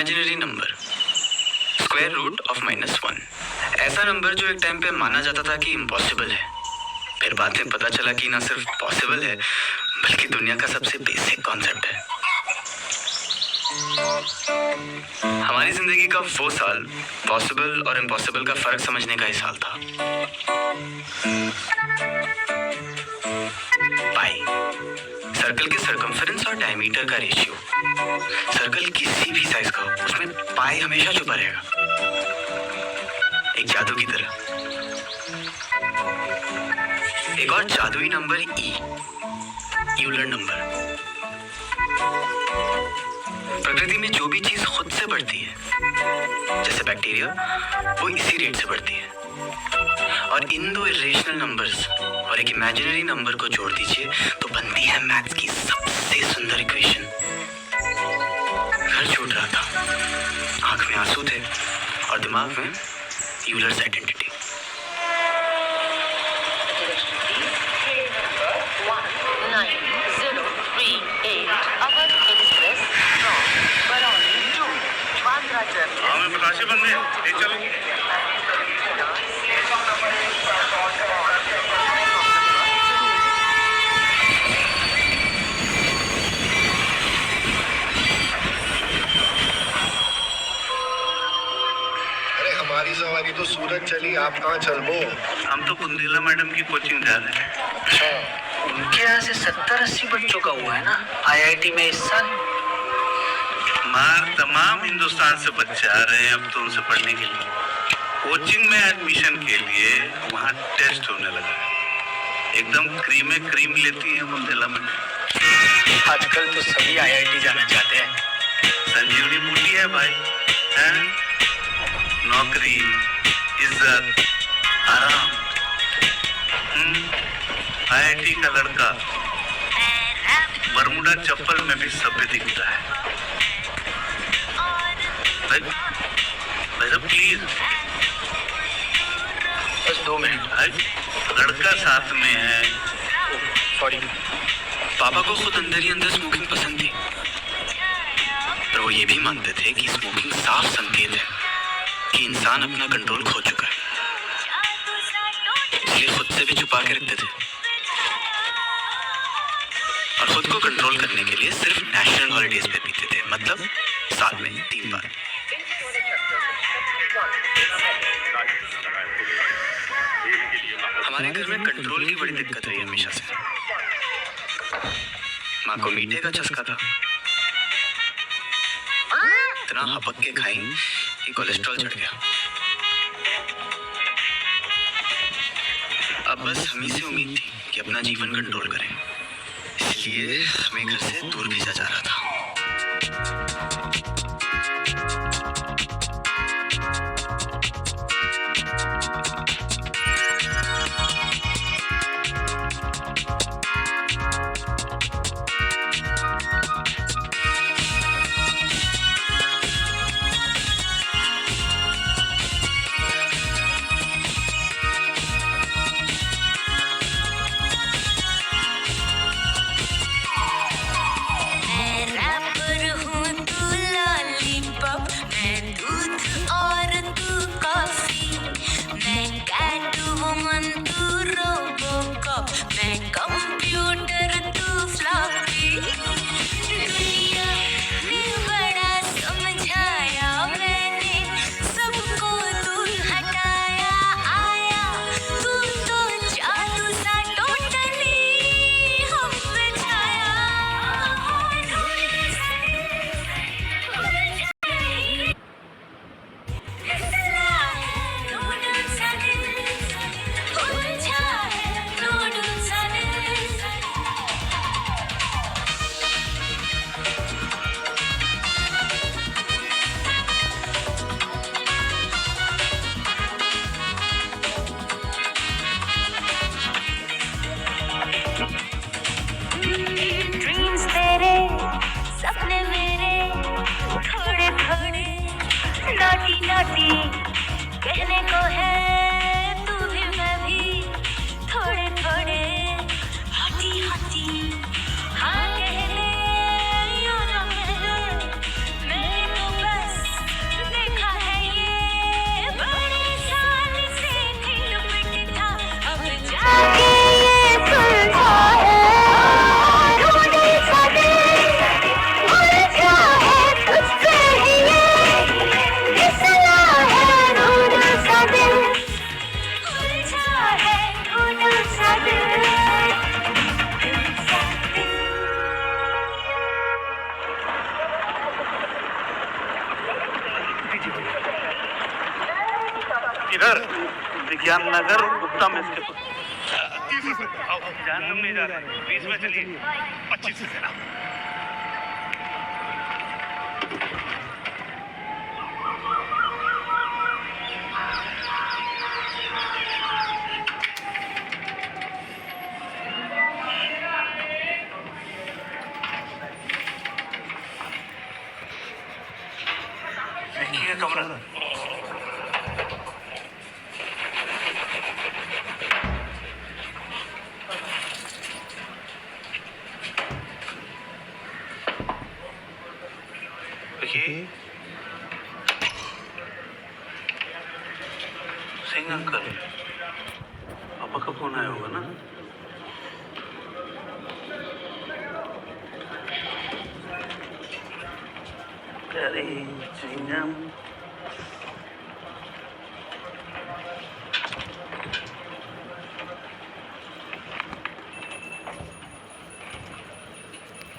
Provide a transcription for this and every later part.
Imaginary number, square root of -1। ऐसा number जो एक टाइम पे माना जाता था कि इम्पॉसिबल है, फिर बाद में पता चला कि ना सिर्फ पॉसिबल है बल्कि दुनिया का सबसे बेसिक कॉन्सेप्ट है। हमारी जिंदगी का वो साल पॉसिबल और इम्पॉसिबल का फर्क समझने का ही साल था। पाई, सर्कल के सर्कमफेरेंस और डायमीटर का रेशियो। सर्कल किसी भी साइज का हो, उसमें पाई हमेशा छुपा रहेगा, एक जादू की तरह। एक और जादुई नंबर ई, यूलर नंबर। प्रकृति में जो भी चीज खुद से बढ़ती है, जैसे बैक्टीरिया, वो इसी रेट से बढ़ती है। और इन दो इरेशनल नंबर्स और एक इमेजिनरी नंबर को जोड़ दीजिए तो बनती है मैथ्स की सबसे सुंदर इक्वेशन। घर छूट रहा था, आंख में आंसू थे और दिमाग में यूलर्स आइडेंटिटी। हमें बताशे बंदे चलो। अरे हमारी सवारी तो सूरत चली, आप कहाँ चल बो? हम तो कुंदेला मैडम की कोचिंग जा रहे हैं। अच्छा, उनके यहाँ से 70-80 बच्चों का हुआ है ना IIT में इस साल। मार तमाम हिंदुस्तान से बच्चे आ रहे हैं अब तो उनसे पढ़ने के लिए। कोचिंग में एडमिशन के लिए वहाँ टेस्ट होने लगा है। एकदम क्रीम लेती है कुंदेला मैडम। आजकल तो सभी IIT जाना चाहते हैं। संजीवनी बूटी है भाई, हैं? नौकरी, इज्जत, आराम। IIT का लड़का बरमूडा चप्पल में भी सभ्य दिखता है। भाई साहब प्लीज, बस 2 मिनट। लड़का साथ में है। सॉरी, पापा को खुद अंदर ही अंदर स्मोकिंग पसंद थी, पर वो ये भी मानते थे कि स्मोकिंग साफ संकेत है कि इंसान अपना कंट्रोल खो चुका है, इसलिए खुद से भी छुपा के रखते थे। और खुद को कंट्रोल करने के लिए सिर्फ नेशनल हॉलिडेज पे पीते थे, मतलब साल में 3 बार। हमारे घर में कंट्रोल की बड़ी दिक्कत रही हमेशा से। माँ को मीठे का चस्का था, इतना हपक के खाई कि कोलेस्ट्रॉल चढ़ गया। अब बस हम ही से उम्मीद थी कि अपना जीवन कंट्रोल करें, इसलिए हमें घर से दूर भेजा जा रहा था। कहने को है तू भी मैं भी थोड़े थोड़े हटी हटी हाँ कहने यूं ना कहने मेरी तो बस किधर? विज्ञान नगर गुप्ता में इसके जान नहीं जा रहा 20 में चलिए 25 से ना देखिए कमरा देखिए सिंह अंकल पापा का फोन आया होगा ना अरे चिंगम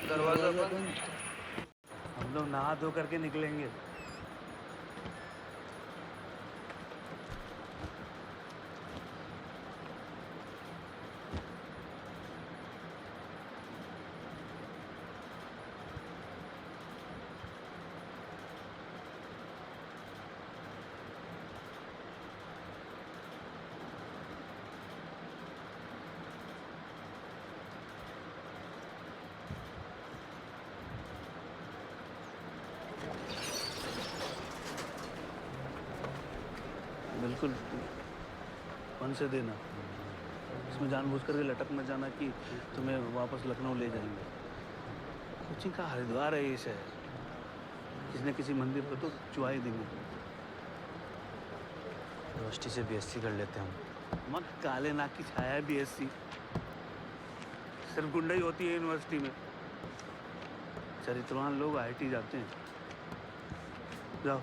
दरवाजा बंद। हम लोग नहा धो करके निकलेंगे। बिल्कुल फोन से देना, इसमें जानबूझ करके लटक मत जाना कि तुम्हें वापस लखनऊ ले जाएंगे। कोचिंग का हरिद्वार है ये शहर, किसी न किसी मंदिर पर तो चुहा ही देंगे। यूनिवर्सिटी से बीएससी कर लेते हैं। मत काले नाक की छाया है बीएससी, सिर्फ गुंडा ही होती है यूनिवर्सिटी में। चरित्रवान लोग आईआईटी जाते हैं। जाओ।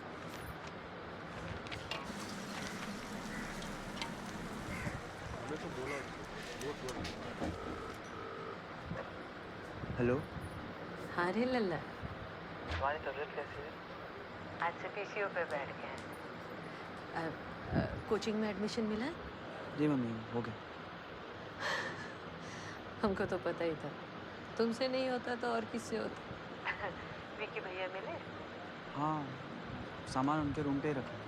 हेलो। हाँ रे लल्ला, तुम्हारी तबीयत कैसी है? आज से पीसीओ पे बैठ गया है। कोचिंग में एडमिशन मिला है? जी मम्मी हो गया। हमको तो पता ही था, तुमसे नहीं होता तो और किससे होता। विकी भैया मिले? हाँ, सामान उनके रूम पे ही रखा है।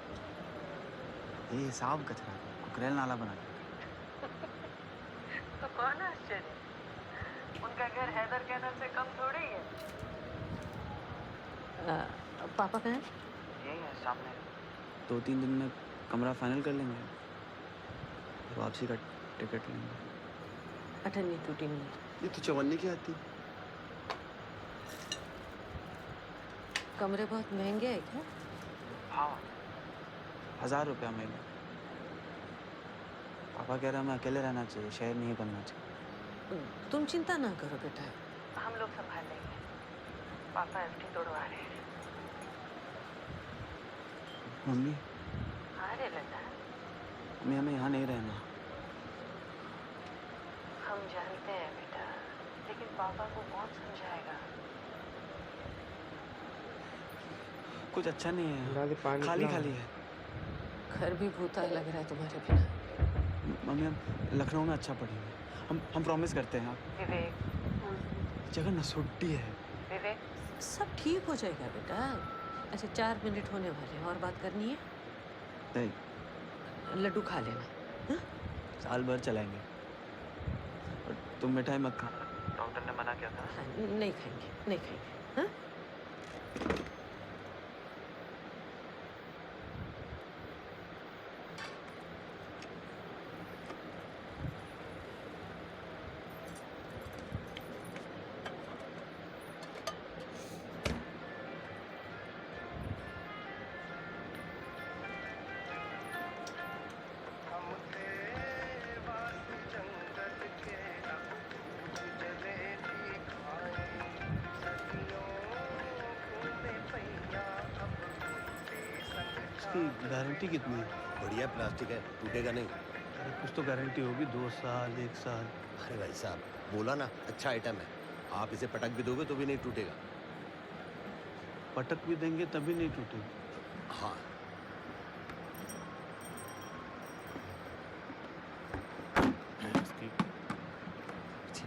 ये हिसाब कचरा कुकरेल नाला बना के। तो कौन आश्चर्य, उनका घर हैदर कैनल से कम थोड़ी है। पापा कहाँ हैं? यही है सामने। 2-3 दिन में कमरा फाइनल कर लेंगे, वापसी का टिकट लेंगे। अठन्नी टूटी नहीं। ये तो चवन्नी की आती। कमरे बहुत महंगे हैं क्या? हाँ, 1000 रुपया महीना। पापा कह रहा मैं अकेले रहना चाहिए, शेयर नहीं करना चाहिए। तुम चिंता ना करो बेटा, हम लोग संभाल लेंगे। पापा एफडी तोड़वा रहे हैं। मम्मी हाँ रे लल्ला, मम्मी हमें यहाँ नहीं रहना। हम जानते हैं बेटा, लेकिन पापा को कौन समझाएगा। कुछ अच्छा नहीं है, खाली खाली है। घर भी भूता लग रहा है तुम्हारे बिना। मम्मी हम लखनऊ में अच्छा पढ़ेंगे, हम प्रॉमिस करते हैं। विवेक, जगह नसुट्टी है। विवेक, सब ठीक हो जाएगा बेटा। अच्छा 4 मिनट होने वाले हैं, और बात करनी है? नहीं, लड्डू खा लेना। हाँ? साल भर चलाएंगे। और तुम मिठाई मत खा, डॉक्टर ने मना किया था। हाँ, नहीं खाएंगे, नहीं खाएंगे। हाँ? इसकी गारंटी कितनी है? बढ़िया प्लास्टिक है, टूटेगा नहीं। अरे कुछ तो गारंटी होगी, 2 साल 1 साल। अरे भाई साहब, बोला ना अच्छा आइटम है। आप इसे पटक भी दोगे तो भी नहीं टूटेगा। पटक भी देंगे तभी नहीं टूटेगी। हाँ,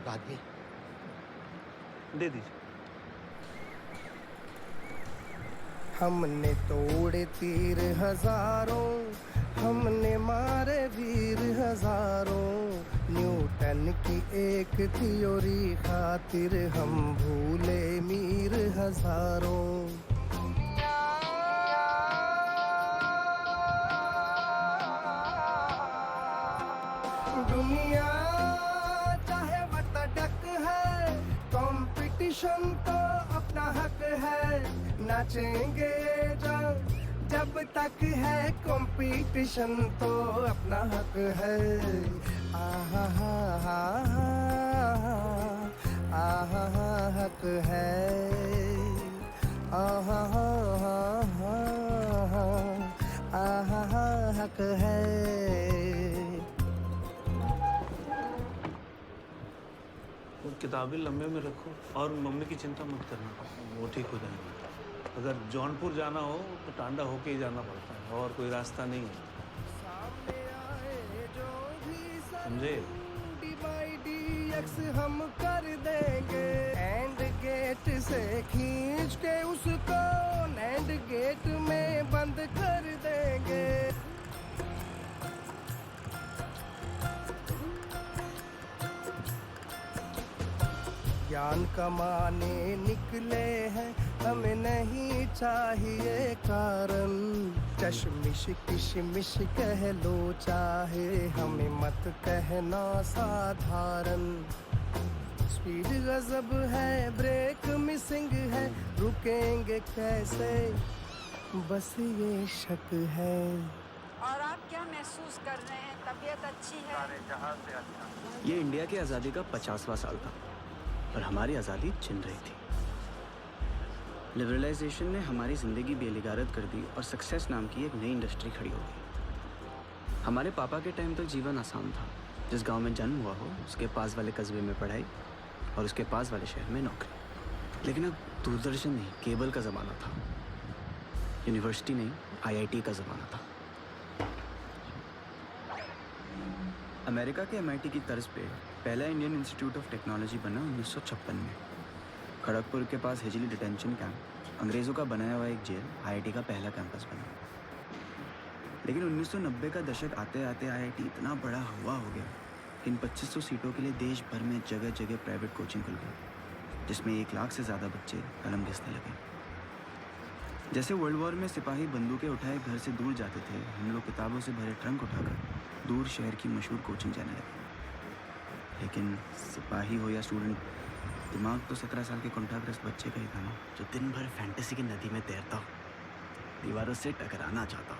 बाद में दे दीजिए। हमने तोड़े तीर हजारों, हमने मारे वीर हजारों, न्यूटन की एक थ्योरी खातिर हम भूले मीर हजारों। दुनिया चाहे वतडक है, कंपटीशन तो अपना हक है, नाचेंगे जब तक है कंपटीशन तो अपना हक है। आहा हा हा आहा हा हक है, आहा हा हा आहा हा हक है। वो किताबें लंबे में रखो और मम्मी की चिंता मत करना, वो ठीक हो जाएंगे। अगर जौनपुर जाना हो तो टांडा होके ही जाना पड़ता है और कोई रास्ता नहीं है, समझे? DX हम कर देंगे, एंड गेट से खींच के उसको एंड गेट में बंद कर देंगे। ज्ञान कमाने निकले हैं, हमें नहीं चाहिए कारण, चश्मिश किशमिश कह लो चाहे, हमें मत कहना साधारण। स्पीड गजब है, ब्रेक मिसिंग है, रुकेंगे कैसे बस ये शक है। और आप क्या महसूस कर रहे हैं? तबीयत अच्छी है? ये इंडिया की आज़ादी का 50वां साल था और हमारी आज़ादी छिन रही थी। लिबरलाइजेशन ने हमारी ज़िंदगी बेलिगारत कर दी और सक्सेस नाम की एक नई इंडस्ट्री खड़ी हो गई। हमारे पापा के टाइम तक जीवन आसान था। जिस गांव में जन्म हुआ हो उसके पास वाले कस्बे में पढ़ाई और उसके पास वाले शहर में नौकरी। लेकिन अब दूरदर्शन नहीं, केबल का ज़माना था। यूनिवर्सिटी नहीं, IIT का ज़माना था। अमेरिका के MIT की तर्ज पे पहला इंडियन इंस्टीट्यूट ऑफ टेक्नोलॉजी बना 1956 में। खड़गपुर के पास हिजली डिटेंशन कैंप, अंग्रेज़ों का बनाया हुआ एक जेल, IIT का पहला कैंपस बना। लेकिन 1990 का दशक आते आते IIT इतना बड़ा हुआ हो गया कि इन 2500 सीटों के लिए देश भर में जगह जगह प्राइवेट कोचिंग खुल गई, जिसमें 1 लाख से ज़्यादा बच्चे कलम घिसने लगे। जैसे वर्ल्ड वॉर में सिपाही बंदूकें उठाए घर से दूर जाते थे, हम लोग किताबों से भरे ट्रंक उठाकर दूर शहर की मशहूर कोचिंग जाने लगे। लेकिन सिपाही हो या स्टूडेंट, दिमाग तो 17 साल के कुंठाग्रस्त बच्चे का ही था ना, जो दिन भर फैंटेसी की नदी में तैरता हो, दीवारों से टकराना चाहता हो।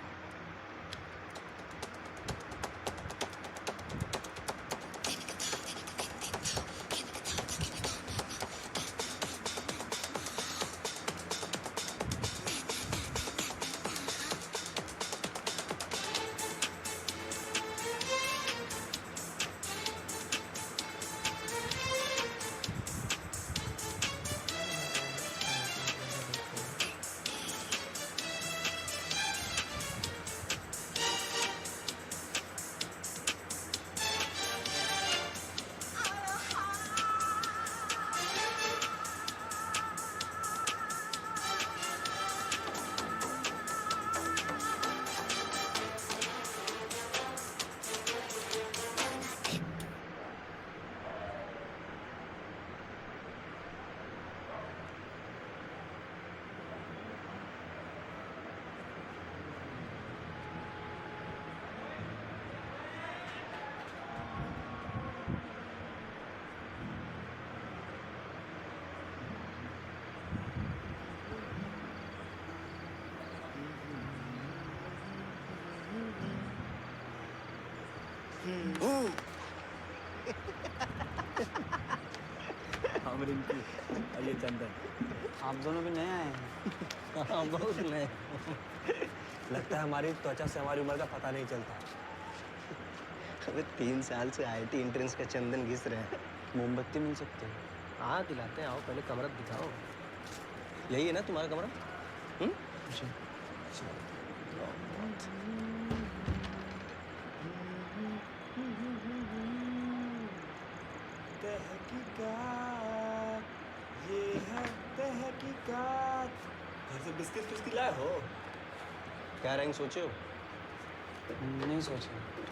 हम रिंकू और ये चंदन। आप दोनों भी नए आए हैं। हाँ बहुत नए। लगता है हमारी त्वचा से हमारी उम्र का पता नहीं चलता। अबे 3 साल से IIT एंट्रेंस का चंदन घिस रहे हैं। मोमबत्ती मिल सकते हैं? हाँ दिलाते हैं, आओ पहले कमरा दिखाओ। यही है ना तुम्हारा कमरा? जी। कहकी ये है तहकीकात। घर से बिस्किट फिस्किट लाए हो? क्या रैंक सोचे हो? नहीं सोचा।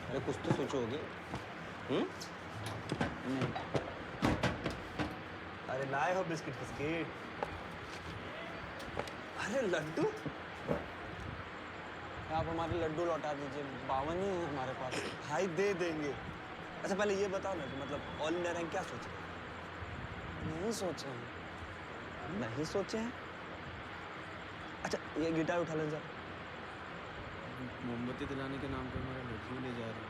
अरे कुछ तो सोचोगे। नहीं। अरे लाए हो बिस्किट फिस्किट? अरे लड्डू, आप हमारे लड्डू लौटा दीजिए, 52 ही है हमारे पास। भाई दे देंगे। अच्छा पहले ये बताओ ना कि मतलब ऑल इंडिया रैंक क्या सोचे? नहीं सोचा है। नहीं सोचे हैं? अच्छा ये गिटार उठा लें जरा। मोमबत्ती दिलाने के नाम पे हमारा लड्डू ले जा रहे हैं।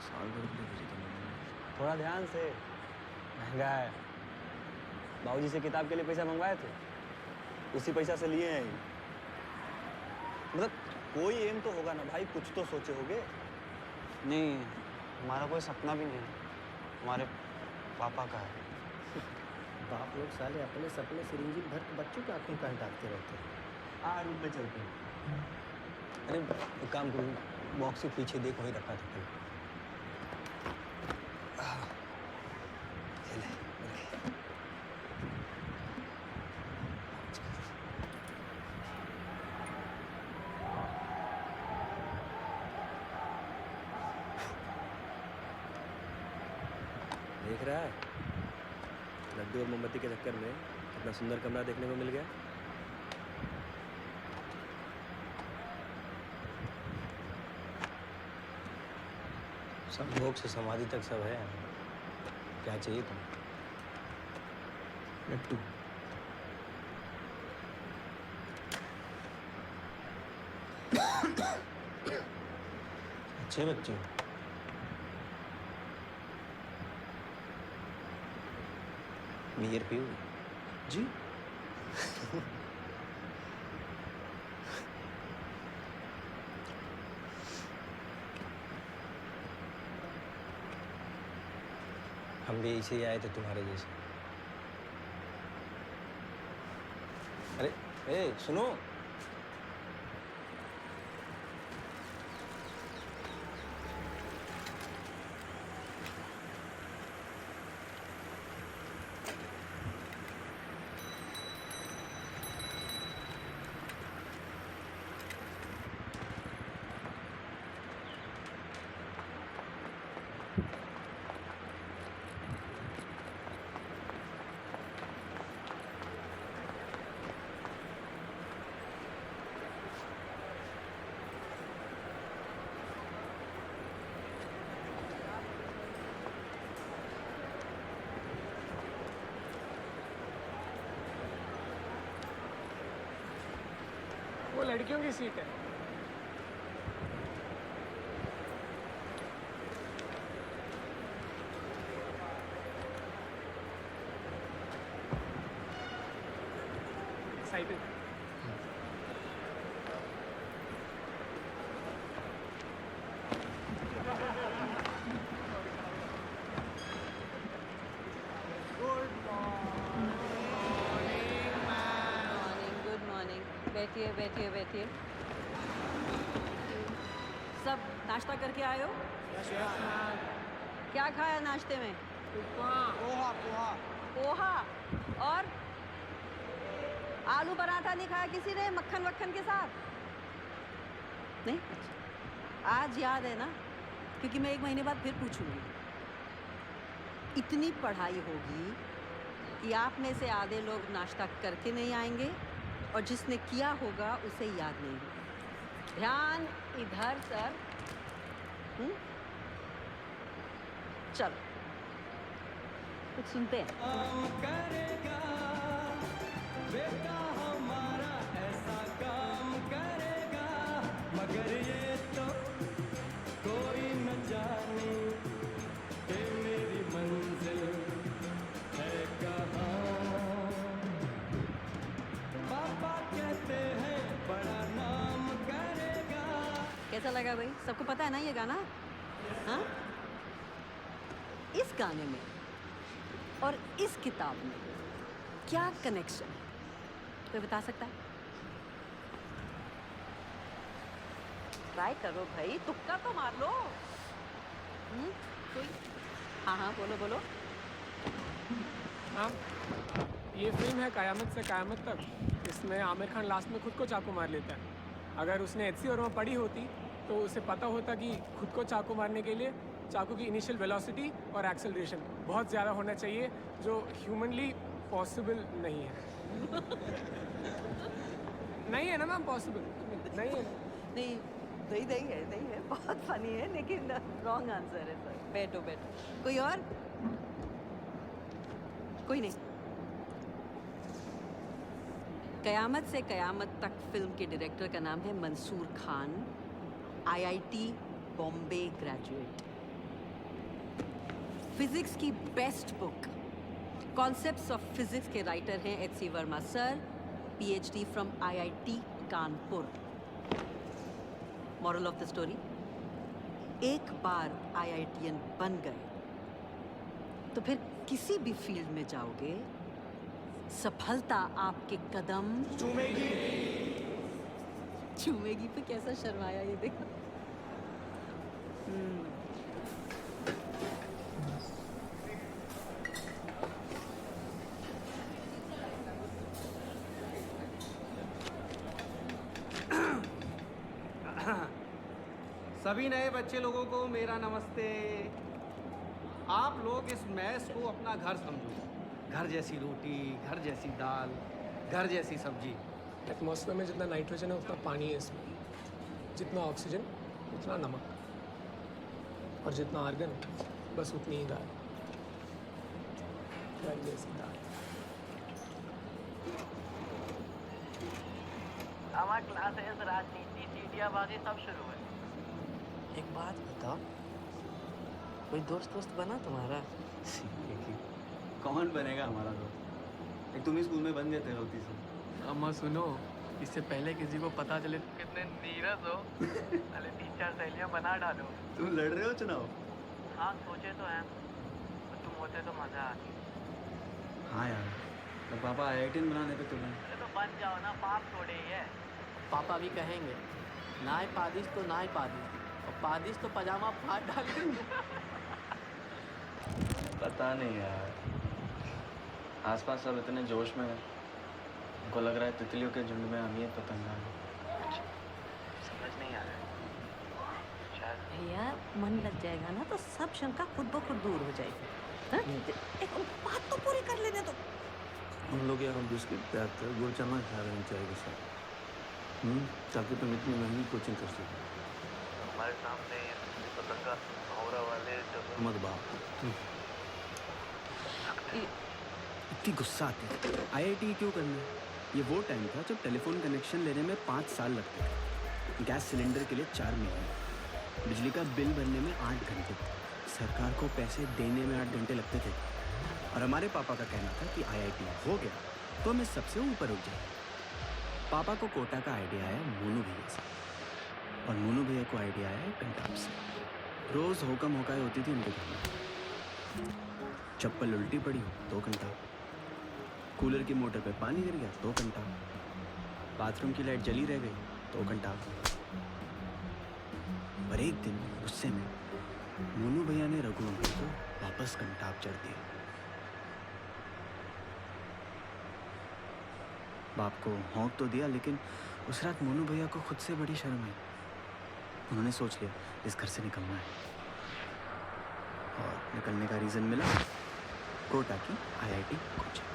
साल भर के लिए भेजे थे मैंने। थोड़ा ध्यान से, महंगा है। बाबूजी से किताब के लिए पैसा मंगवाए थे, उसी पैसा से लिए हैं ये। मतलब कोई एम तो होगा ना भाई, कुछ तो सोचे होगे। नहीं, हमारा कोई सपना भी नहीं है, हमारे पापा का है। बाप लोग साले अपने सपने सिरिंजी भर के बच्चों की आंखों का डालते रहते हैं। रूम में चलते हैं। अरे एक काम करूँ, बॉक्स के पीछे देख वही रखा था कल। ये ले, ले। देख रहा है लड्डू और मोमबत्ती के चक्कर में कितना सुंदर कमरा देखने को मिल गया। सब भोग से समाधि तक सब है। क्या चाहिए तुम्हें? लड्डू। अच्छे बच्चे हो। बियर पियो जी? हम भी इसे आए थे तुम्हारे जैसे। अरे ए सुनो, वो लड़कियों की सीट है। Side good morning. बैठिए बैठिए बैठिए। सब नाश्ता करके आए हो? क्या खाया नाश्ते में? पोहा। पोहा और आलू पराठा नहीं खाया किसी ने मक्खन वक्खन के साथ? नहीं? अच्छा। आज याद है ना, क्योंकि मैं 1 महीने बाद फिर पूछूंगी। इतनी पढ़ाई होगी कि आप में से आधे लोग नाश्ता करके नहीं आएंगे और जिसने किया होगा उसे याद नहीं होगा। ध्यान इधर सर। चलो कुछ सुनते हैं। करेगा बेटा हमारा ऐसा काम करेगा, मगर ये तो कोई न जाने कि मेरी मंजिल है कहाँ। पापा कहते हैं बड़ा नाम करेगा। कैसा लगा भाई? सबको पता है ना ये गाना? हाँ? इस गाने में और इस किताब में क्या कनेक्शन है? कोई बता सकता है? ट्राई करो भाई, तुक्का तो मार लो। कोई? हाँ हाँ बोलो बोलो। हाँ, ये फिल्म है कयामत से कयामत तक। इसमें आमिर खान लास्ट में खुद को चाकू मार लेता है। अगर उसने एचसी और वहाँ पढ़ी होती तो उसे पता होता कि खुद को चाकू मारने के लिए चाकू की इनिशियल वेलोसिटी और एक्सेलरेशन बहुत ज़्यादा होना चाहिए, जो ह्यूमनली पॉसिबल नहीं है। नहीं है ना मैम, पॉसिबल नहीं है। नहीं नहीं है, बहुत फनी है लेकिन रॉन्ग आंसर है सर। बैठो बैठो। कोई और? कोई नहीं। कयामत से कयामत तक फिल्म के डायरेक्टर का नाम है Mansoor Khan, IIT Bombay graduate. Physics की best book concepts of physics के राइटर हैं H C. Verma sir, PhD from IIT Kanpur. Moral of the story, एक बार आईआईटीएन बन गए तो फिर किसी भी फील्ड में जाओगे, सफलता आपके कदम चूमेगी पे कैसा शर्माया ये देखो। सभी नए बच्चे लोगों को मेरा नमस्ते। आप लोग इस मैस को अपना घर समझो। घर जैसी रोटी, घर जैसी दाल, घर जैसी सब्जी। एटमॉस्फेयर में जितना नाइट्रोजन है उतना पानी है इसमें, जितना ऑक्सीजन उतना नमक, और जितना आर्गन बस उतनी ही दाल। घर जैसी दाल। हमारा क्लासेस, राजनीति, सीटियाबाजी सब शुरू है। एक बात बताओ, कोई दोस्त बना तुम्हारा? कौन बनेगा हमारा दोस्त? एक तुम ही स्कूल में बन गए थे गलती से। अम्मा सुनो, इससे पहले किसी को पता चले कितने नीरस हो, पहले 3-4 सहेलियां बना डालो। तुम लड़ रहे हो चुनाव? हाँ सोचे तो हैं, तुम होते तो मजा आती। हाँ यार, तो पापा आईआईटीएन बना देते तुम्हें। अरे तो बन जाओ ना, पाप थोड़े ही है। पापा भी कहेंगे ना ही पादिश तो ना ही पादिश, और पादिश तो पजामा फाड़ डालेंगे। पता नहीं यार, आसपास सब इतने जोश में है, उनको लग रहा है तितलियों के झुंड में हम ही पतंगा है। समझ नहीं आ रहा है। भैया मन लग जाएगा ना तो सब शंका खुद ब खुद दूर हो जाएगी। हाँ? एक बात तो पूरी कर लेने दो। हम लोग यार बिस्किट पैक कर गुड़ चना खा रहे हैं चाय के साथ, ताकि तुम इतनी महंगी कोचिंग कर सको। हमारे सामने पतंगा भौरा वाले मत बाप। इतनी गुस्सा आती है। आईआईटी क्यों करना है? ये वो टाइम था जब टेलीफोन कनेक्शन लेने में 5 साल लगते थे, गैस सिलेंडर के लिए 4 महीने, बिजली का बिल भरने में 8 घंटे, सरकार को पैसे देने में 8 घंटे लगते थे। और हमारे पापा का कहना था कि आईआईटी हो गया तो हमें सबसे ऊपर उठ जाए। पापा को कोटा का आइडिया आया मोनू भैया से, और मोनू भैया को आइडिया आया कंटाप से। रोज़ होकम होकाई होती थी उनके घर में। चप्पल उल्टी पड़ी हो 2 घंटा, कूलर की मोटर पे पानी गिर गया 2 घंटा, बाथरूम की लाइट जली रह गई 2 घंटा। पर एक दिन गुस्से में मोनू भैया ने रघु अंकल को वापस कंटाप चढ़ दिया। बाप को हौंक तो दिया, लेकिन उस रात मोनू भैया को खुद से बड़ी शर्म आई। उन्होंने सोच लिया इस घर से निकलना है, और निकलने का रीज़न मिला कोटा की आईआईटी कोचिंग।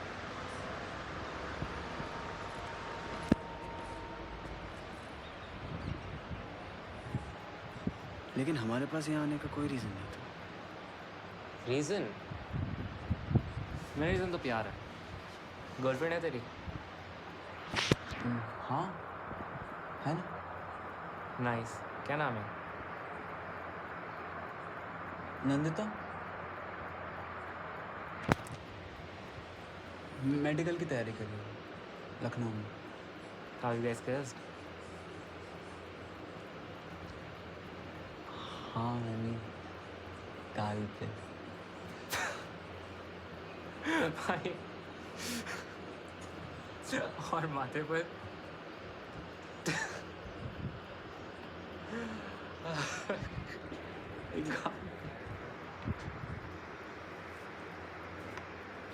लेकिन हमारे पास यहाँ आने का कोई रीज़न नहीं था। रीजन? मेरा रीजन तो प्यार है। गर्लफ्रेंड है तेरी? हाँ है ना। नाइस। क्या नाम है? नंदिता। मेडिकल की तैयारी कर रही हूँ लखनऊ में। How you guys kissed? हाँ मैंने गाल पे। भाई और माथे पर?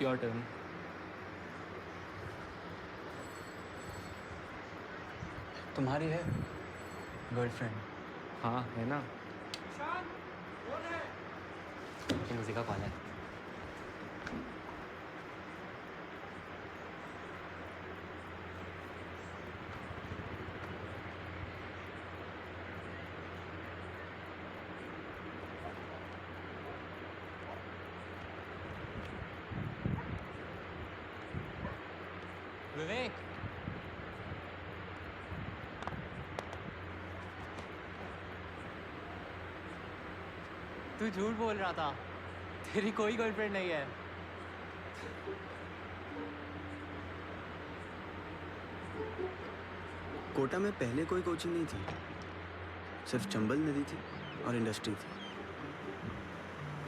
Your turn. तुम्हारी है गर्लफ्रेंड? हाँ है ना। ये मुझे का कॉल है। विवेक, तू झूठ बोल रहा था, तेरी कोई गर्लफ्रेंड नहीं है। कोटा में पहले कोई कोचिंग नहीं थी, सिर्फ चंबल नदी थी और इंडस्ट्री थी।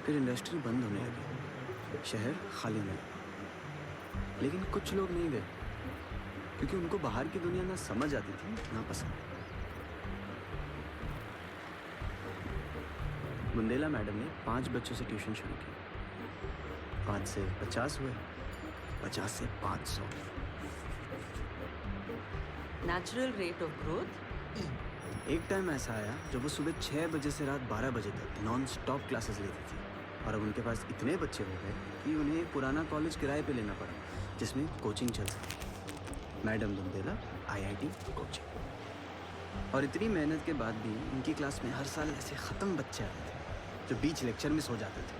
फिर इंडस्ट्री बंद होने लगी, शहर खाली होने लगा। लेकिन कुछ लोग नहीं गए क्योंकि उनको बाहर की दुनिया ना समझ आती थी ना पसंद। बुंदेला मैडम ने 5 बच्चों से ट्यूशन शुरू की। 5 से 50 हुए, 50 से 500। Natural rate of growth. एक टाइम ऐसा आया जब वो सुबह 6 बजे से रात 12 बजे तक नॉन स्टॉप क्लासेस लेती थी और अब उनके पास इतने बच्चे हो गए कि उन्हें एक पुराना कॉलेज किराए पे लेना पड़ा जिसमें कोचिंग चल सके। Madam Bundela IIT coaching. और इतनी मेहनत के बाद भी उनकी क्लास में हर साल ऐसे ख़त्म बच्चे आते थे जो बीच लेक्चर में सो जाते थे।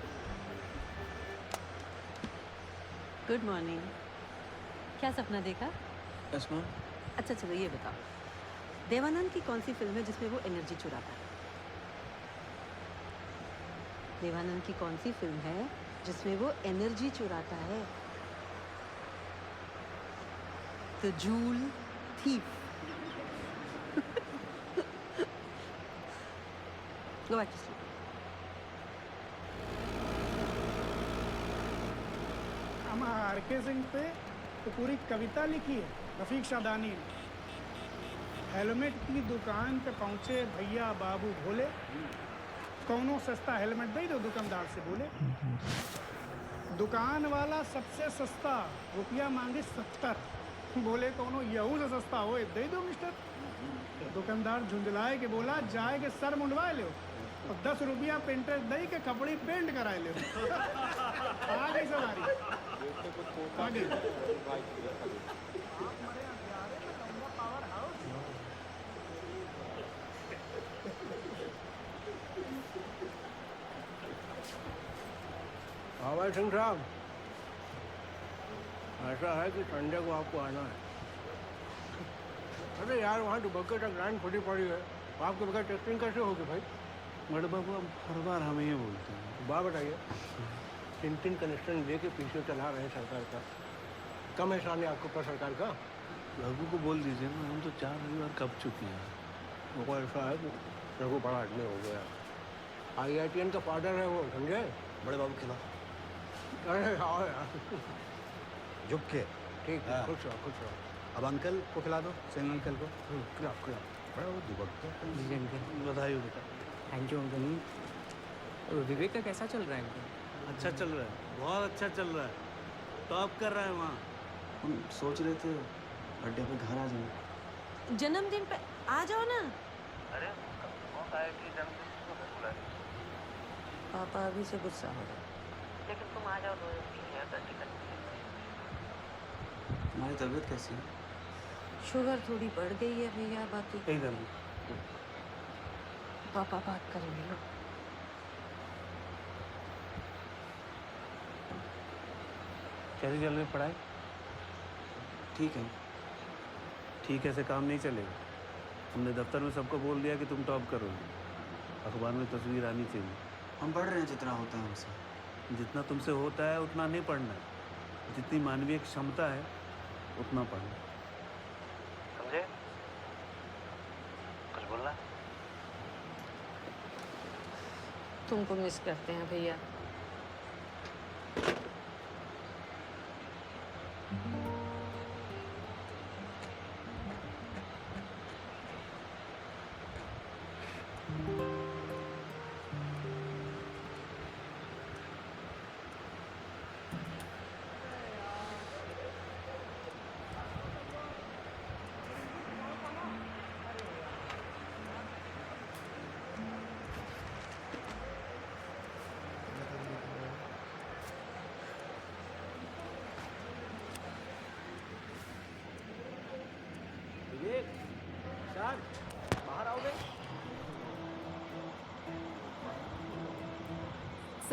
Good morning. क्या सपना देखा? Yes ma'am. अच्छा चलो ये बताओ, देवानंद की कौन सी फिल्म है जिसमें वो एनर्जी चुराता है? देवानंद की कौन सी फिल्म है जिसमें वो एनर्जी चुराता है? The joule thief. Go back to sleep. RK Singh पे तो पूरी कविता लिखी है रफीक शादानी ने। हेलमेट की दुकान पे पहुंचे भैया बाबू भोले, कौनो सस्ता हेलमेट दे दो दुकानदार से बोले। दुकान वाला सबसे सस्ता रुपया मांगे 70, बोले कौनो यहू से सस्ता हो दे दो मिस्टर। दुकानदार झुंझलाए के बोला जाए के सर मुंडवाए लो और 10 रुपया पेंटर दे के कपड़े पेंट कराए लो। आ गई सवारी, आ गई। हाँ भाई सिंह साहब, ऐसा है कि संडे को आपको आना है। अरे यार वहाँ दुबक्के तक लाइन खुली पड़ी है, आपके बगैर टेस्टिंग कैसे होगी भाई? बड़े बाबू अब हर बार हमें ये बोलते हैं। बात बताइए, 3 कनेक्शन दे के पीछे चला रहे हैं सरकार का, कम एहसान है आपके ऊपर सरकार का? रघु को बोल दीजिए ना, हम तो 4 रविवार कब चुके हैं। वो ऐसा है कि रघु बड़ा आदमी हो गया, IITN का पाउडर है वो, समझे? बड़े बाबू खिला। अरे आओ यार, झुक के। ठीक है, खुश रहो खुश रहो। अब अंकल को खिला दो, सिंह अंकल को। खिलाओ खिलाओ। बड़ा वो दुबक्का। जी अंकल। बधाई हो बेटा। Thank you uncle. विवेक का कैसा चल रहा है अंकल? अच्छा चल रहा है, बहुत अच्छा चल रहा है। टॉप कर रहा है वहाँ। हम सोच रहे थे बर्थडे पे घर आ जाएंगे। जन्मदिन पे आ जाओ ना। अरे कौन आया कि जन्मदिन को घर बुला रही? पापा अभी से गुस्सा हो रहे। लेकिन तुम आ जाओ, 2 दिन टिकट। तुम्हारी तबीयत कैसी है? शुगर थोड़ी बढ़ गई है भैया, बाकी एकदम। पापा बात करेंगे ना। कैसी चल रही पढ़ाई? ठीक है। ठीक है से काम नहीं चलेगा। हमने दफ्तर में सबको बोल दिया कि तुम टॉप करोगे, अखबार में तस्वीर आनी चाहिए। हम पढ़ रहे हैं जितना होता है हमसे। जितना तुमसे होता है उतना नहीं पढ़ना है, जितनी मानवीय क्षमता है उतना पढ़ना। समझे? कुछ बोलना? तुमको मिस करते हैं भैया।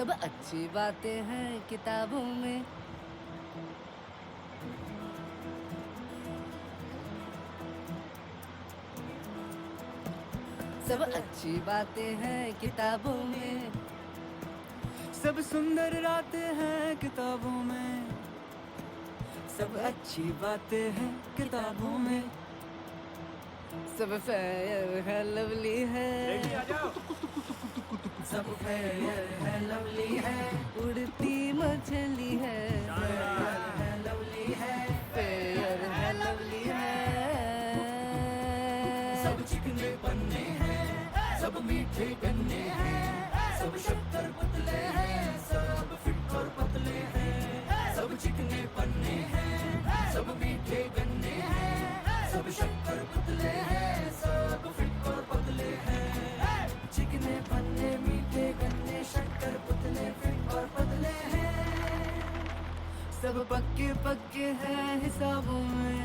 सब अच्छी बातें हैं किताबों में, सब अच्छी बातें हैं किताबों में, सब सुंदर रातें हैं किताबों में, सब अच्छी बातें हैं किताबों में, सब फेयर है लवली है, सब फेयर है लवली है, उड़ती मछली है, लवली है, फेयर है लवली है, सब चिकने पन्ने हैं, सब मीठे गन्ने हैं, सब शक्कर पुतले हैं, सब फिट और पतले हैं, सब चिकने पन्ने हैं, सब मीठे गन्ने हैं, सब शक्कर पुतले हैं, सब फिट और पतले हैं, चिकने पन्ने मीठे गन्ने शक्कर पुतले फिट और पतले हैं, सब पक्के पक्के हैं हिसाबों में,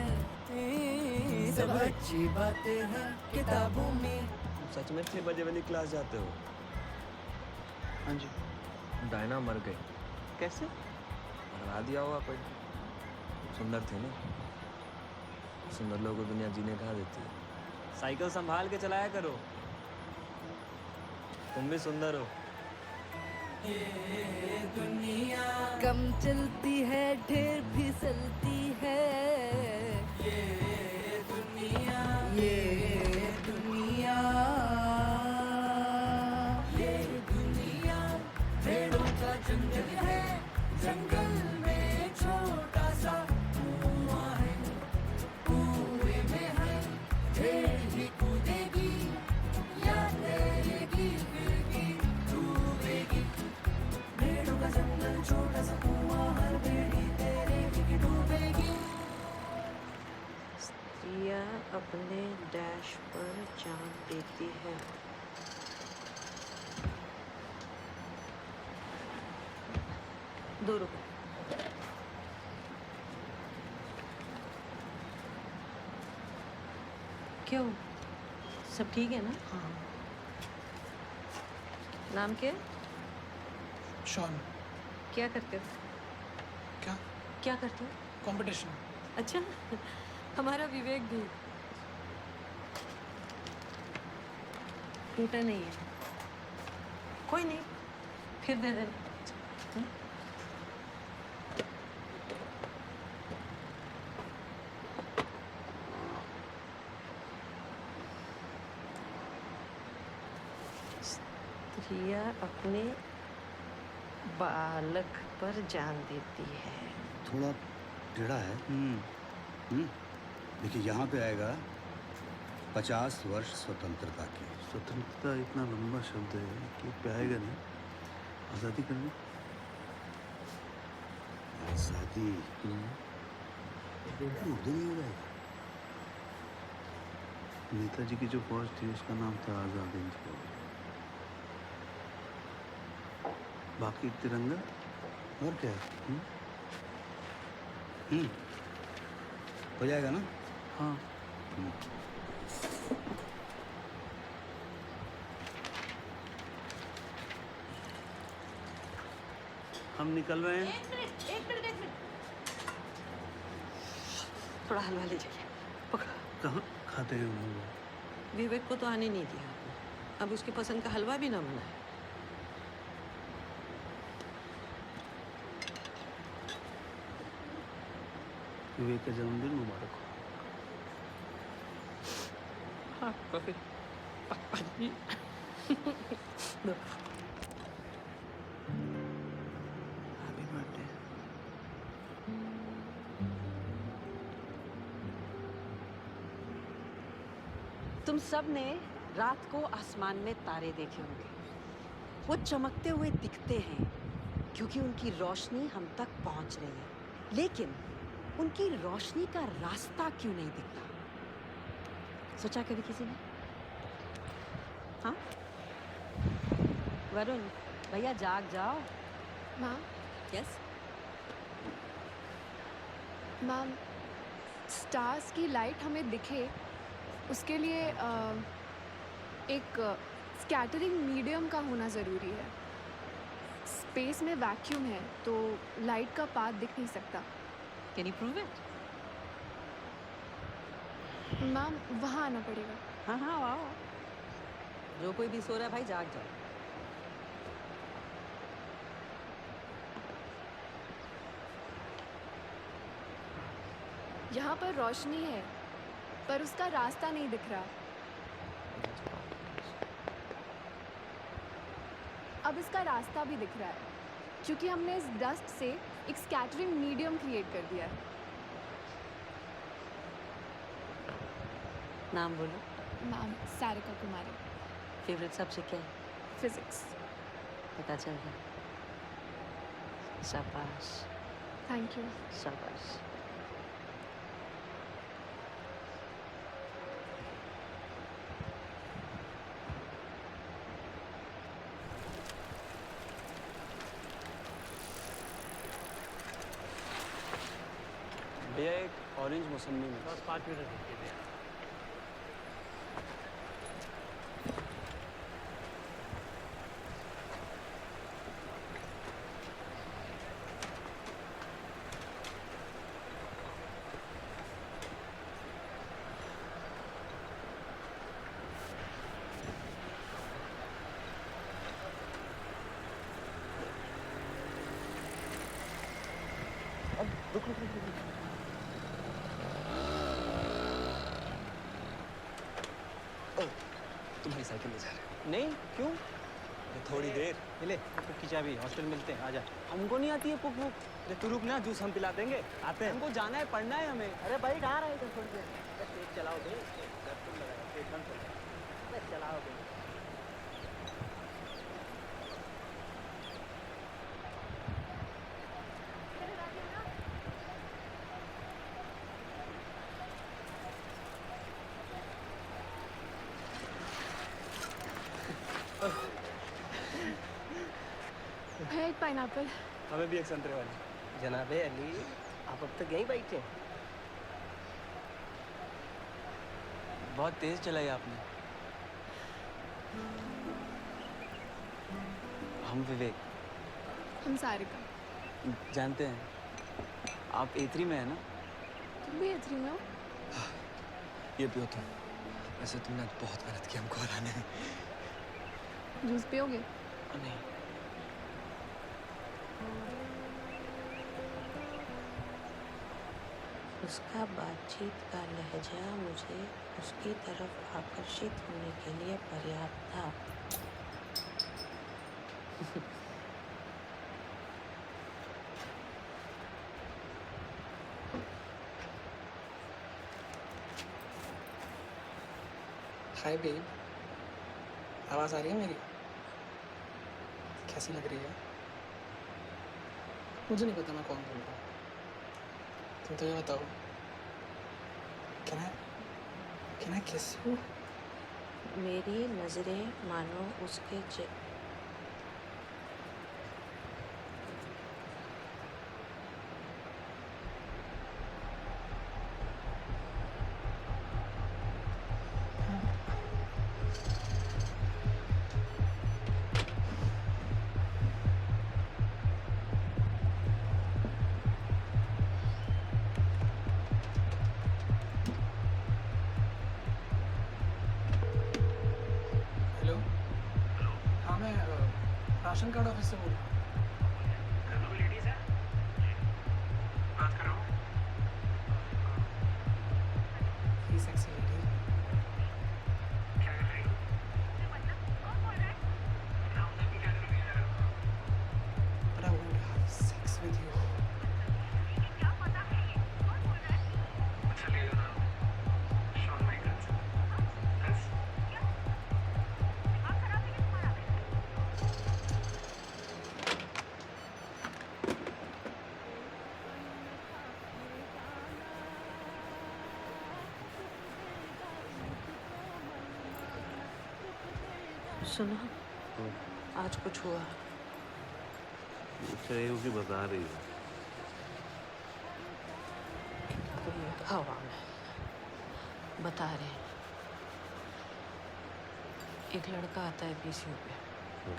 सब अच्छी बातें हैं किताबों में। सच में इतने बजे वाली क्लास जाते हो? हाँ जी। डायना मर गई। कैसे? मरवा दिया होगा कोई। सुंदर थे ना, सुंदर लोगों को दुनिया जीने कहाँ देती है। साइकिल संभाल के चलाया करो, तुम भी सुंदर हो। ये दुनिया कम चलती है ढेर फिसलती है, ये दुनिया ये दुनिया, ये दुनिया पेड़ों का जंगल है, जंगल में छोटा सा कुआं है, कुएं में है भेड़ ही कूदेगी या तैरेगी फिर भी डूबेगी, भेड़ों का जंगल छोटा सा कुआं, हर भेड़ी तैरेगी कि डूबेगी। स्त्रियाँ अपने डैश पर जान देती है। ₹2 क्यों? सब ठीक है ना? हाँ। नाम क्या है? शॉन। क्या करते हो? क्या? क्या करते हो? कंपटीशन। अच्छा, हमारा विवेक भी टूटा नहीं है। कोई नहीं, फिर दे देना। स्त्रियाँ अपने बालक पर जान देती है। थोड़ा टेढ़ा है। देखिए यहाँ पे आएगा 50 वर्ष स्वतंत्रता के। स्वतंत्रता इतना लंबा शब्द है कि पाएगा नहीं। आज़ादी करनी। आज़ादी उर्दू नहीं हो जाएगा। नेताजी की जो फौज थी उसका नाम था आज़ाद हिंद फौज। बाकी तिरंगा और क्या हो जाएगा ना? हाँ। हम निकल रहे हैं। एक मिनट। थोड़ा हलवा ले जाइए। पकड़ो। कहाँ खाते हैं हम? विवेक को तो आने नहीं दिया आपने। अब उसकी पसंद का हलवा भी ना बनाए। विवेक का जन्मदिन मुबारक हो। हाँ, कॉफी। Happy birthday. तुम सब ने रात को आसमान में तारे देखे होंगे। वो चमकते हुए दिखते हैं क्योंकि उनकी रोशनी हम तक पहुंच रही है। लेकिन उनकी रोशनी का रास्ता क्यों नहीं दिखता? सोचा कभी किसी ने? हाँ? वरुण, भैया जाग जाओ। माँ। यस? मैम, स्टार्स की लाइट हमें दिखे उसके लिए एक स्कैटरिंग मीडियम का होना ज़रूरी है। स्पेस में वैक्यूम है तो लाइट का पाथ दिख नहीं सकता। Can you prove it? Ma'am वहाँ आना पड़ेगा। हाँ हाँ आओ। जो कोई भी सो रहा है भाई जाग जाओ। यहाँ पर रोशनी है पर उसका रास्ता नहीं दिख रहा। अब इसका रास्ता भी दिख रहा है क्योंकि हमने इस डस्ट से एक स्कैटरिंग मीडियम क्रिएट कर दिया है। नाम बोलो। मैम सारिका कुमारी। फेवरेट सब्जेक्ट क्या है? फिजिक्स। पता चल गया। शाबाश। Thank you. शाबाश। भैया एक ऑरेंज मौसमी में। बस 5 मिनट रुकिए भैया। तुम्हारी साइकिल ले जा रहे? नहीं, क्यों? थोड़ी देर। ले पुक की चाबी, हॉस्टल मिलते हैं, आजा। हमको नहीं आती है पुक पुक। अरे तू रुक ना, जूस हम पिला देंगे। आते हैं। हमको जाना है, पढ़ना है हमें। अरे भाई कहाँ रहे थे थोड़ी देर? तेज चलाओ बे। चलाओ बे। भैया एक पाइनएप्पल। हमें भी एक संतरे वाली। जनाबे अली, आप अब तक यहीं बैठे हैं? बहुत तेज चलाई आपने। हम विवेक। हम सारिका। जानते हैं आप A3 में है ना? तुम भी A3 में हो? ये पियो तुम। वैसे तुमने आज बहुत मेहनत की हमको हराने में। जूस पियोगे? नहीं। उसका बातचीत का लहजा मुझे उसकी तरफ आकर्षित होने के लिए पर्याप्त था। हाय बेब, आवाज़ आ रही है मेरी? कैसी लग रही है? मुझे नहीं पता मैं कौन बोल रहा हूँ। तुम तो ये बताओ, कैन आई किस यू? मेरी नज़रें मानो उसके राशन कार्ड ऑफिस से बोल रहा हूँ। कोई लेडीज है? बात कर रहा हूँ। ही सेक्सी लेडी। क्या कर रही हो? कौन बोल रहा है? क्या करोगे यार? But I want to have sex with you. क्या पता है ये? कौन बोल रहा है? अच्छा ले लो ना। Shawn Michaels. बस। क्या? दिमाग खराब है क्या तुम्हारा? सुनो, आज कुछ हुआ। चाहिए कि बता रही है। कोई हवा में बता रहे हैं। एक लड़का आता है PCO पे,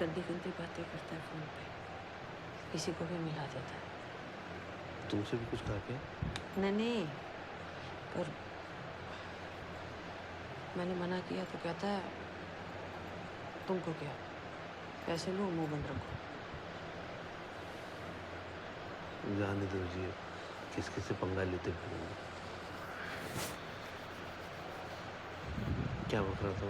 गंदी गंदी बातें करता है फोन पे। किसी को भी मिला देता है। तुमसे भी कुछ कहा क्या? नहीं, पर मैंने मना किया तो कहता है तुमको क्या, पैसे लो मुंह बंद रखो। जाने दो जी, किसके से पंगा लेते फिरेंगे। क्या बक रहा था?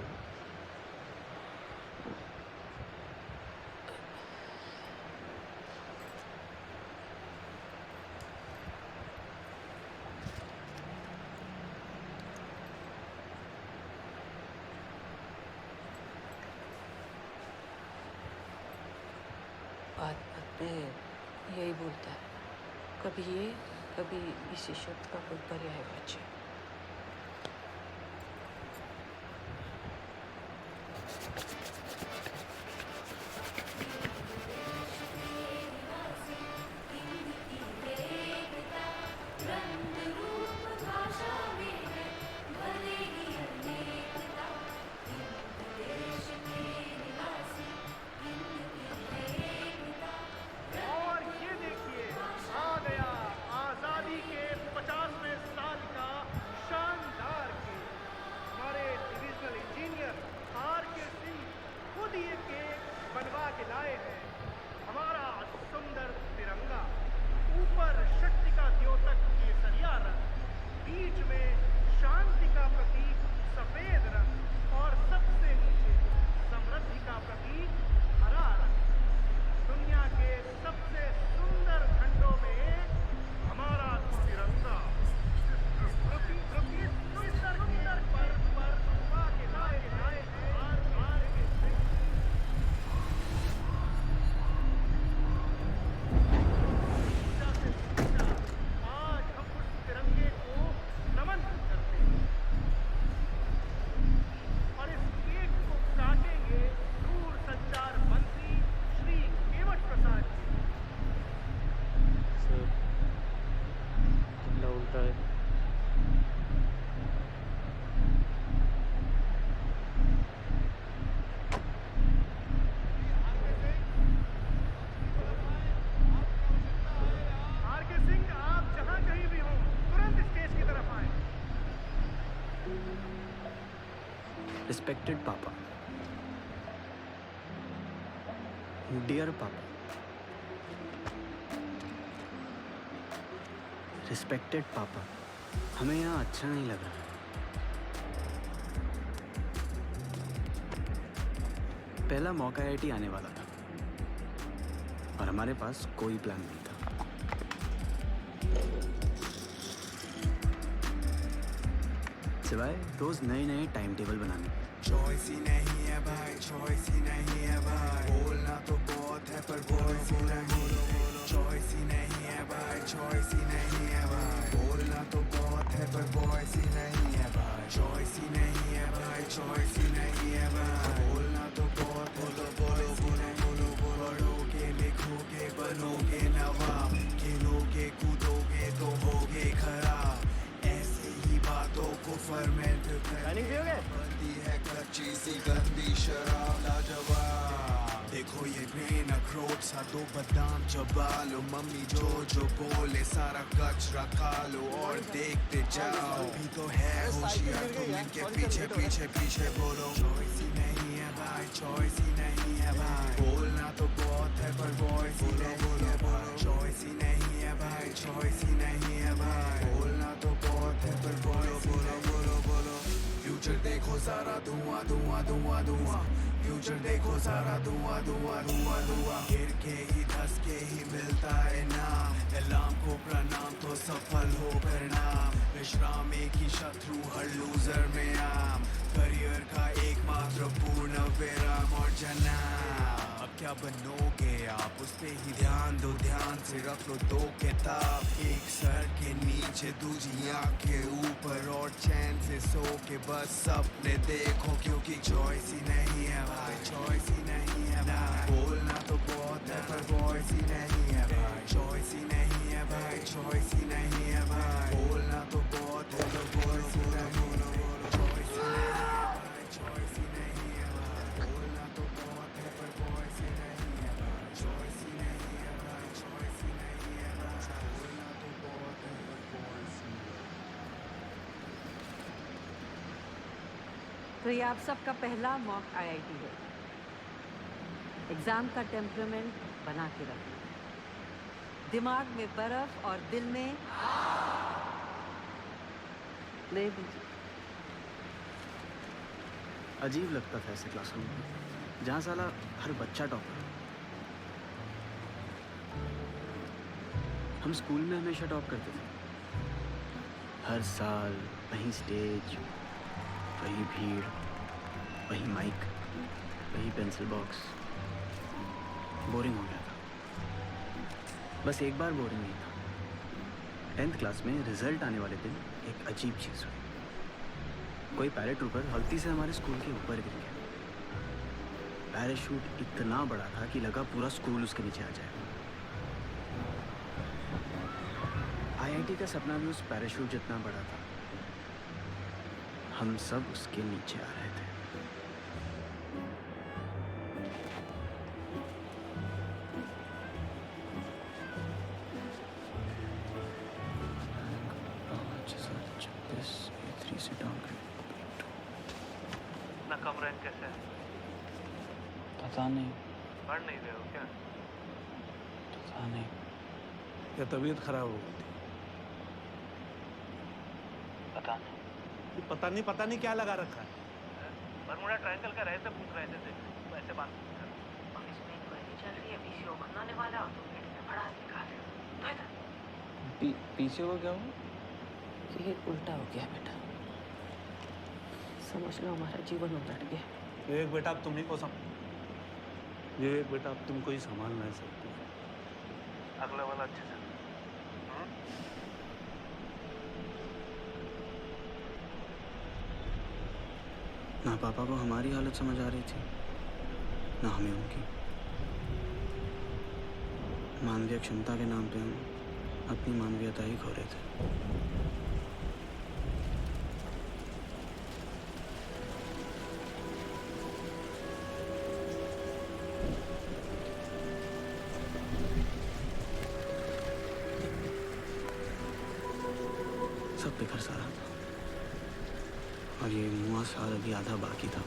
बात बात में यही बोलता है, कभी ये कभी इसी शब्द का कोई पर्याय बचे। और ये देखिए आ गया आजादी के 50वें साल का शानदार केक। हमारे डिविजनल इंजीनियर R.K. सिंह खुद ये केक बनवा के लाए हैं। हमारा सुंदर तिरंगा, ऊपर शक्ति का द्योतक केसरिया रंग, बीच में शांति का प्रतीक सफेद रंग और सबसे नीचे समृद्धि का प्रतीक हरा रंग। दुनिया के सबसे सुंदर झंडों में हमारा तिरंगा सुंदर पर बनवा के लाए हैं R.K. सिंह। पूजा से पूजा, आज हम उस तिरंगे को नमन करते हैं और इस केक को काटेंगे दूर संचार मंत्री श्री केवट प्रसाद जी। सर, झंडा उल्टा है। R.K. सिंह, आप जहां कहीं भी हों, तुरंत स्टेज की तरफ आएं। रिस्पेक्टेड पापा, डियर पापा, रिस्पेक्टेड पापा, हमें यहाँ अच्छा नहीं लग रहा। पहला मौका IIT आने वाला था और हमारे पास कोई प्लान नहीं था। सिवाय रोज नए नए टाइम टेबल बनाने। चॉइस ही नहीं है भाई, चॉइस ही नहीं है भाई, बोलना तो बहुत है पर वॉइस ही नहीं। चॉइस ही नहीं है भाई, चॉइस ही नहीं है भाई, बोलना तो बहुत है पर वॉइस ही नहीं है भाई। चॉइस ही नहीं है भाई, चॉइस ही नहीं है भाई, बोलना तो बहुत बोलो बोलो बोलो बोलो पढ़ोगे लिखोगे बनोगे नवाब, खेलोगे कूदोगे तो होगे खराब। ऐसी ही बातों को फर्मेंट बनती है कच्ची सी गंदी शराब लाजवाब। देखो ये ग्रेन अखरोट सा, दो बादाम चबा लो, मम्मी जो जो बोले सारा कचरा खा लो और देखते जाओ। भी तो है होशियार तुम इनके पीछे पीछे पीछे बोलो। चॉइस ही नहीं है भाई, चॉइस ही नहीं है भाई, बोलना तो बहुत है पर वॉइस ही नहीं है भाई। चॉइस ही नहीं है भाई, चॉइस ही नहीं है भाई, बोलना तो बहुत है पर वॉइस बोलो बोलो बोलो। फ्यूचर देखो सारा धुआं धुआं धुआं धुआं, फ्यूचर देखो सारा धुआं धुआं धुआं धुआं। गिर के ही धस के ही मिलता है नाम, अलार्म को प्रणाम तो सफल हो परिणाम। विश्राम एक ही शत्रु हर लूजर में आम, करियर का एकमात्र पूर्ण विराम और जनाब। अब क्या बनोगे आप, उस पे ही ध्यान दो, ध्यान से रख लो दो किताब, एक सर के नीचे दूसरी आँख के ऊपर, और चैन से सो के बस सपने देखो, क्योंकि चॉइस ही नहीं है भाई, चॉइस ही नहीं है भाई, बोलना तो बहुत है पर वॉइस ही नहीं है भाई। चॉइस ही नहीं है भाई, चॉइस ही नहीं है भाई, बोलना तो बहुत है पर वॉइस ही नहीं है भाई। चॉइस ही नहीं है भाई, चॉइस ही नहीं है भाई, बोलना तो बहुत है पर वॉइस ही नहीं है भाई। चॉइस ही नहीं है भाई, तो ये आप सबका पहला मॉक आईआईटी है। एग्जाम का टेम्परामेंट बना के रखना, दिमाग में बर्फ और दिल में ले लीजिए। अजीब लगता था ऐसे क्लासरूम में, जहाँ साला हर बच्चा टॉपर। हम स्कूल में हमेशा टॉप करते थे, हर साल वही स्टेज, वही भीड़, वही माइक, वही पेंसिल बॉक्स। बोरिंग हो गया था। बस एक बार बोरिंग नहीं था। 10th क्लास में रिजल्ट आने वाले दिन एक अजीब चीज़ हुई। कोई पैराट्रूपर गलती से हमारे स्कूल के ऊपर गिर गया। पैराशूट इतना बड़ा था कि लगा पूरा स्कूल उसके नीचे आ जाए। आईआईटी का सपना भी उस पैराशूट जितना बड़ा था। हम सब उसके नीचे आ रहे थे। ना कम रैंक कैसे है? पता नहीं। पढ़ नहीं रहे हो क्या? पता नहीं। या तबीयत खराब हो गई थी? पता नहीं। पता नहीं क्या लगा रखा है? बरमुडा ट्रायंगल का रहते पूछ रहे थे, वैसे बात नहीं कर। और इसमें इंक्वायरी चल रही है, पीसीओ बनाने वाला हो तो पेट में बड़ा निकाल। पीसीओ को क्या हुआ? ये उल्टा हो गया बेटा, समझ लो हमारा जीवन उलट गया। एक बेटा अब तुम्ही को ये एक बेटा अब तुमको ही संभाल नहीं सकती। अगला वाला अच्छे से। ना पापा को हमारी हालत समझ आ रही थी, ना हमें उनकी। मानवीय क्षमता के नाम पे हम अपनी मानवीयता ही खो रहे थे। सब बिखर सा रहा था और ये मुआ साल अभी आधा बाकी था।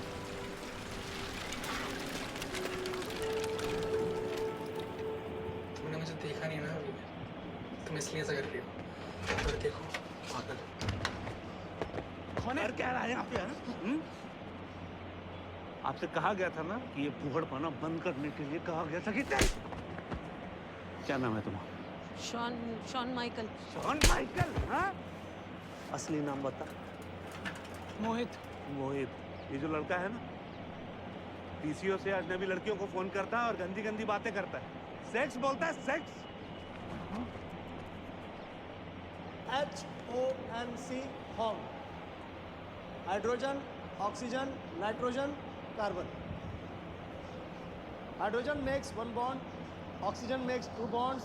तुमने मुझे देखा नहीं ना अभी, तुम इसलिए ऐसा कर रही हो। तो देखो पागल कौन है? क्या रहा है यहाँ पे? आपसे कहा गया था ना कि ये फूहड़पना बंद करने के लिए कहा गया था कि क्या नाम है तुम्हारा? Shawn Michael. Shawn Michael? हाँ? असली नाम बता। मोहित। मोहित। ये जो लड़का है ना, पीसीओ से अजनबी लड़कियों को फोन करता है और गंदी गंदी बातें करता है। सेक्स बोलता है, sex. HONC home, hydrogen, oxygen, nitrogen, carbon. Hydrogen makes 1 bond, oxygen makes 2 bonds,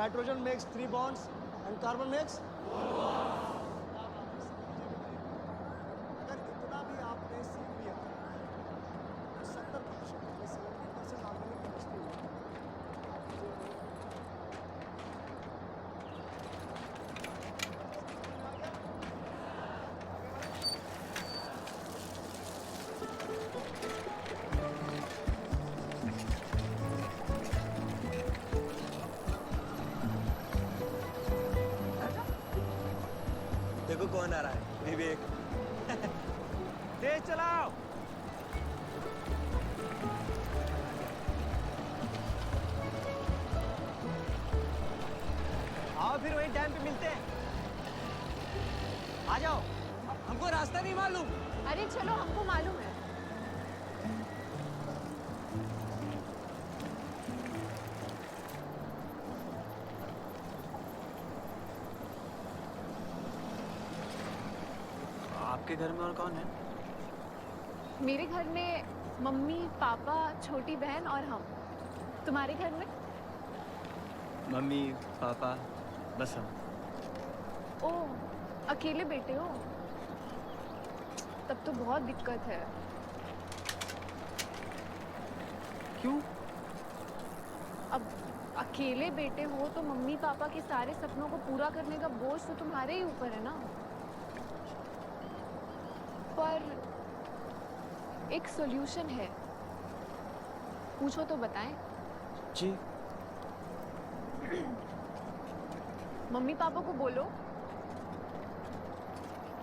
nitrogen makes 3 bonds, and carbon makes 1 bond. अगर इतना भी आपने सीख लिया तो 70% 70% आपने केमिस्ट्री में। देखो कौन आ रहा है, विवेक। तेज चलाओ। आओ फिर वहीं डैम पे मिलते हैं। आ जाओ, हमको रास्ता नहीं मालूम। अरे चलो, हमको मालूम है। आपके घर में और कौन है? मेरे घर में मम्मी, पापा, छोटी बहन और हम। तुम्हारे घर में? मम्मी, पापा, बस हम। ओह, अकेले बेटे हो? तब तो बहुत दिक्कत है। क्यों? अब अकेले बेटे हो तो मम्मी पापा के सारे सपनों को पूरा करने का बोझ तो तुम्हारे ही ऊपर है ना। पर एक सॉल्यूशन है, पूछो तो बताएं। जी। मम्मी पापा को बोलो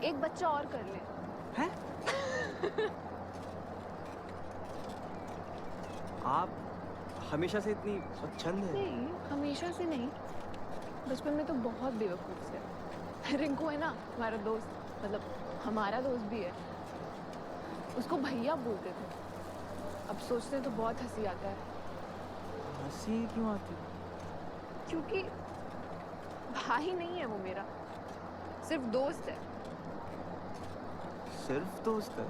एक बच्चा और कर ले। हैं? आप हमेशा से इतनी स्वच्छंद है? नहीं, हमेशा से नहीं, बचपन में तो बहुत बेवकूफ थे। रिंकू है ना हमारा दोस्त, मतलब हमारा दोस्त भी है, उसको भैया बोलते थे। अब सोचते तो बहुत हंसी आता है। हंसी क्यों आती? क्योंकि भाई नहीं है वो मेरा, सिर्फ दोस्त है। सिर्फ दोस्त है?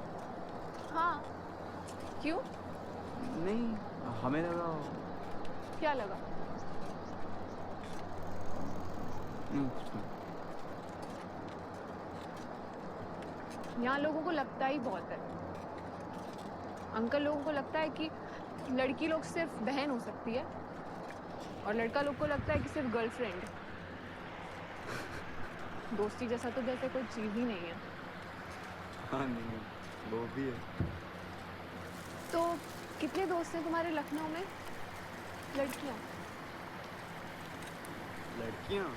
हाँ, क्यों? नहीं, हमें लगा। क्या लगा? कुछ नहीं। यहाँ लोगों को लगता ही बहुत है। अंकल लोगों को लगता है कि लड़की लोग सिर्फ बहन हो सकती है, और लड़का लोग को लगता है कि सिर्फ गर्लफ्रेंड। दोस्ती जैसा तो जैसे कोई चीज ही नहीं है। हाँ नहीं, वो भी है। तो कितने दोस्त हैं तुम्हारे लखनऊ में? लड़कियाँ? लड़कियाँ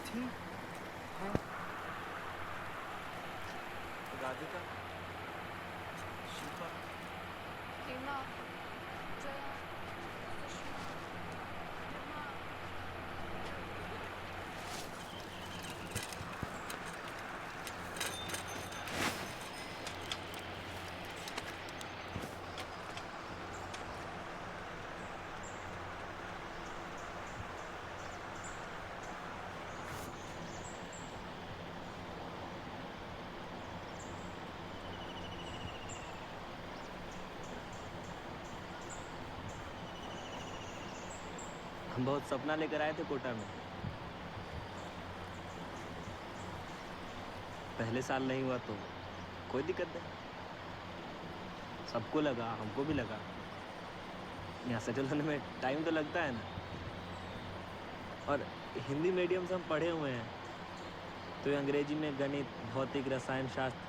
ठीक है। राधिका, शिल्पा, हेमा, जया, सुषमा, रमा। हम बहुत सपना लेकर आए थे कोटा में। पहले साल नहीं हुआ तो कोई दिक्कत नहीं, सबको लगा, हमको भी लगा। यहाँ सेटल होने में टाइम तो लगता है ना, और हिंदी मीडियम से हम पढ़े हुए हैं, तो अंग्रेजी में गणित, भौतिक, रसायन शास्त्र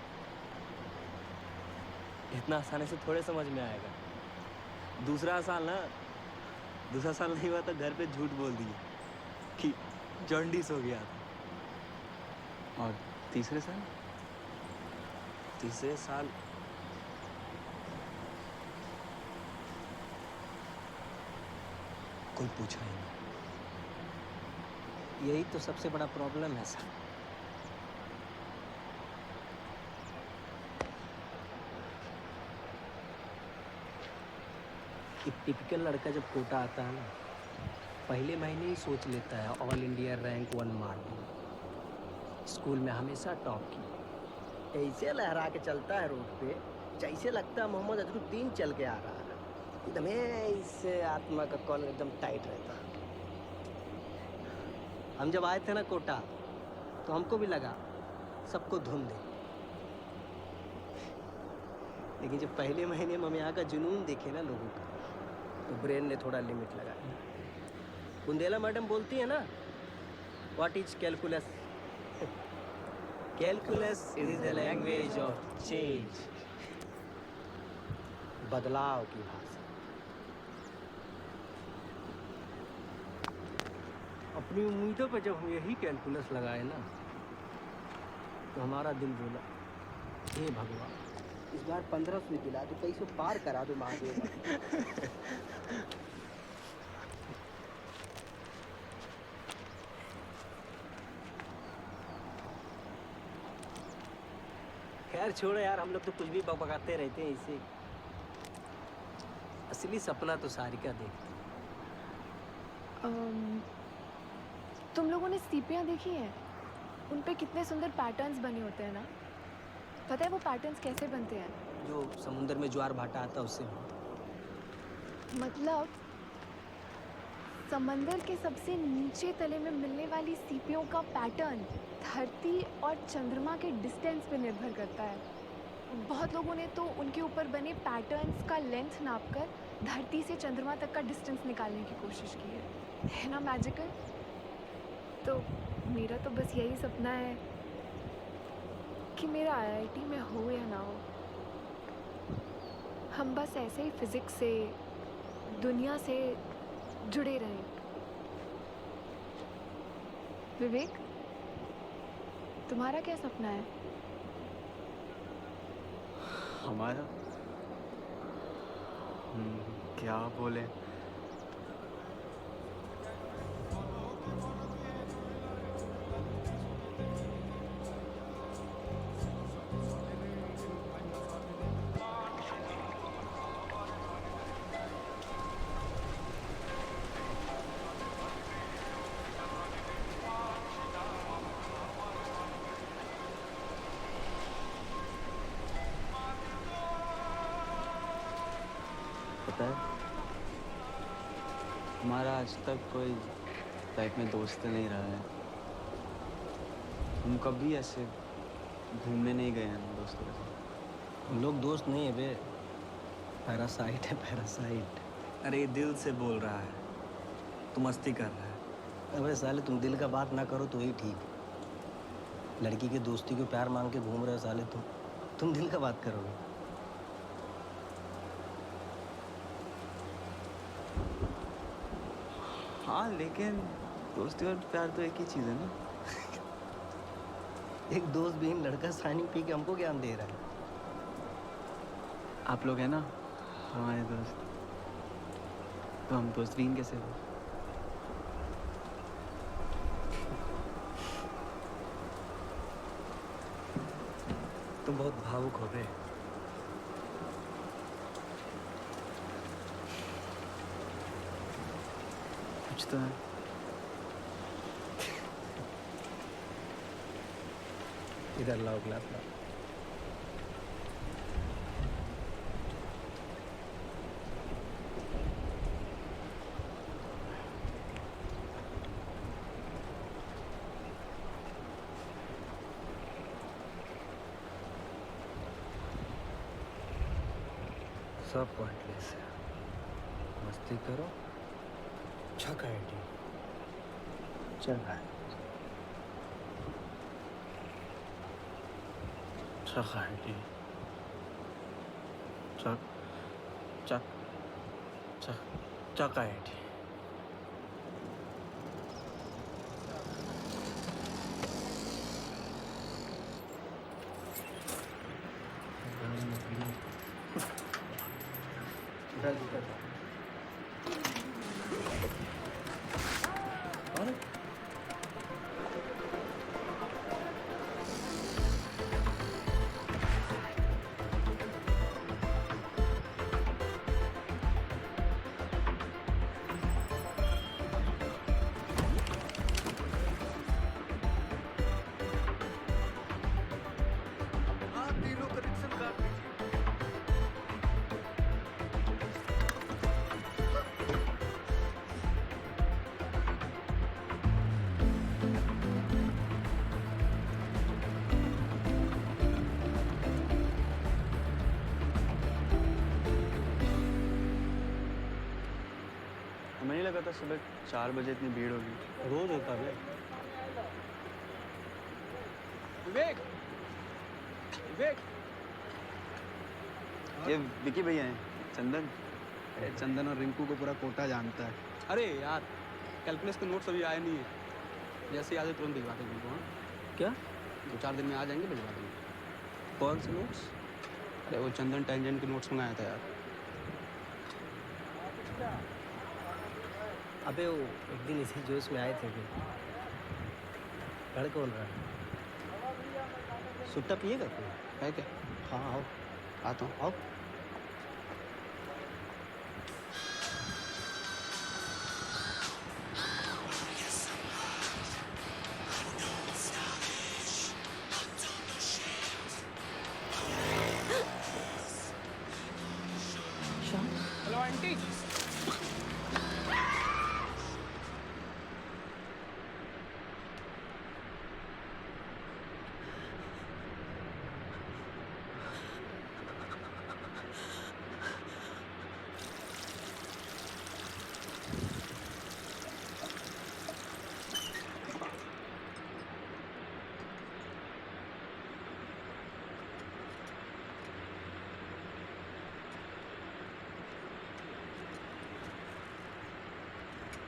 इतना आसानी से थोड़े समझ में आएगा। दूसरा साल नहीं हुआ तो घर पे झूठ बोल दिए कि जॉन्डिस हो गया था। और तीसरे साल कोई पूछा ही नहीं। यही तो सबसे बड़ा प्रॉब्लम है सर। एक टिपिकल लड़का जब कोटा आता है ना, पहले महीने ही सोच लेता है ऑल इंडिया रैंक 1 मार दूँ, स्कूल में हमेशा टॉप की। ऐसे लहरा के चलता है रोड पे जैसे लगता है मोहम्मद अजहरुद्दीन चल के आ रहा है। एकदम ऐसे आत्मा का कॉलर एकदम टाइट रहता है। हम जब आए थे ना कोटा तो हमको भी लगा सबको धुंध है, लेकिन जब पहले महीने में हम यहाँ का जुनून देखे ना लोगों का, तो ब्रेन ने थोड़ा लिमिट लगाया। बुंदेला मैडम बोलती है ना, what is calculus? Calculus is the language of change, बदलाव की भाषा। अपनी उम्मीदों पर जब हम यही कैलकुलस लगाए ना, तो हमारा दिल बोला, हे भगवान, इस बार 1500 दिला दो, 2300 पार करा दो महादेव। खैर छोड़ो यार, हम लोग तो कुछ भी बकबकाते रहते हैं इसे। असली सपना तो सारिका देखती। तुम लोगों ने सीपियाँ देखी हैं? उन पे कितने सुंदर पैटर्न्स बने होते हैं ना। पता है वो पैटर्न्स कैसे बनते हैं? जो समुद्र में ज्वार भाटा आता है उससे। मतलब समंदर के सबसे नीचे तले में मिलने वाली सीपियों का पैटर्न धरती और चंद्रमा के डिस्टेंस पे निर्भर करता है। बहुत लोगों ने तो उनके ऊपर बने पैटर्न्स का लेंथ नापकर धरती से चंद्रमा तक का डिस्टेंस निकालने की कोशिश की है ना मैजिकल? तो मेरा तो बस यही सपना है कि मेरा IIT में हो या ना हो, हम बस ऐसे ही फिजिक्स से, दुनिया से जुड़े रहें। विवेक, तुम्हारा क्या सपना है? हमारा क्या बोले? पता है, हमारा आज तक कोई लाइफ में दोस्त नहीं रहा है। हम कभी ऐसे घूमने नहीं गए हैं दोस्तों के साथ। हम लोग दोस्त नहीं है बे, पैरासाइट है, पैरासाइट। अरे ये दिल से बोल रहा है, तू मस्ती कर रहा है। अबे साले तुम दिल का बात ना करो तो ही ठीक। लड़की की दोस्ती को प्यार मांग के घूम रहे हो साले तुम दिल का बात करोगे। हाँ, लेकिन दोस्ती और प्यार तो एक ही चीज़ है ना। एक दोस्त बिन लड़का सानी पी के हमको ज्ञान दे रहा है। आप लोग हैं ना हमारे दोस्त, तो हम दोस्त बीन कैसे हो? तुम बहुत भावुक हो गए। कुछ तो है। इधर लाओ ग्लास लाओ। सब पॉइंटलेस है। मस्ती करो, छका है। चल चक चक चक चक चक हमें नहीं लगा था सुबह 4 बजे इतनी भीड़ होगी। रोज होता है। विवेक, विवेक, ये विकी भैया हैं, चंदन। अरे चंदन और रिंकू को पूरा कोटा जानता है। अरे यार, कैलकुलस के नोट्स अभी आए नहीं है। जैसे ही आ जाए तुरंत भिजवा देंगे उनको। हाँ क्या? 2-4 दिन में आ जाएंगे, भिजवा देंगे। कौन से नोट्स? अरे वो चंदन टेंजेंट के नोट्स मंगाया था यार। अबे वो एक दिन इसी जोश में आए थे। लड़ कौन रहा? सुट्टा पिएगा कोई? है क्या? हाँ आओ। आता हूँ। आओ। Hello aunty.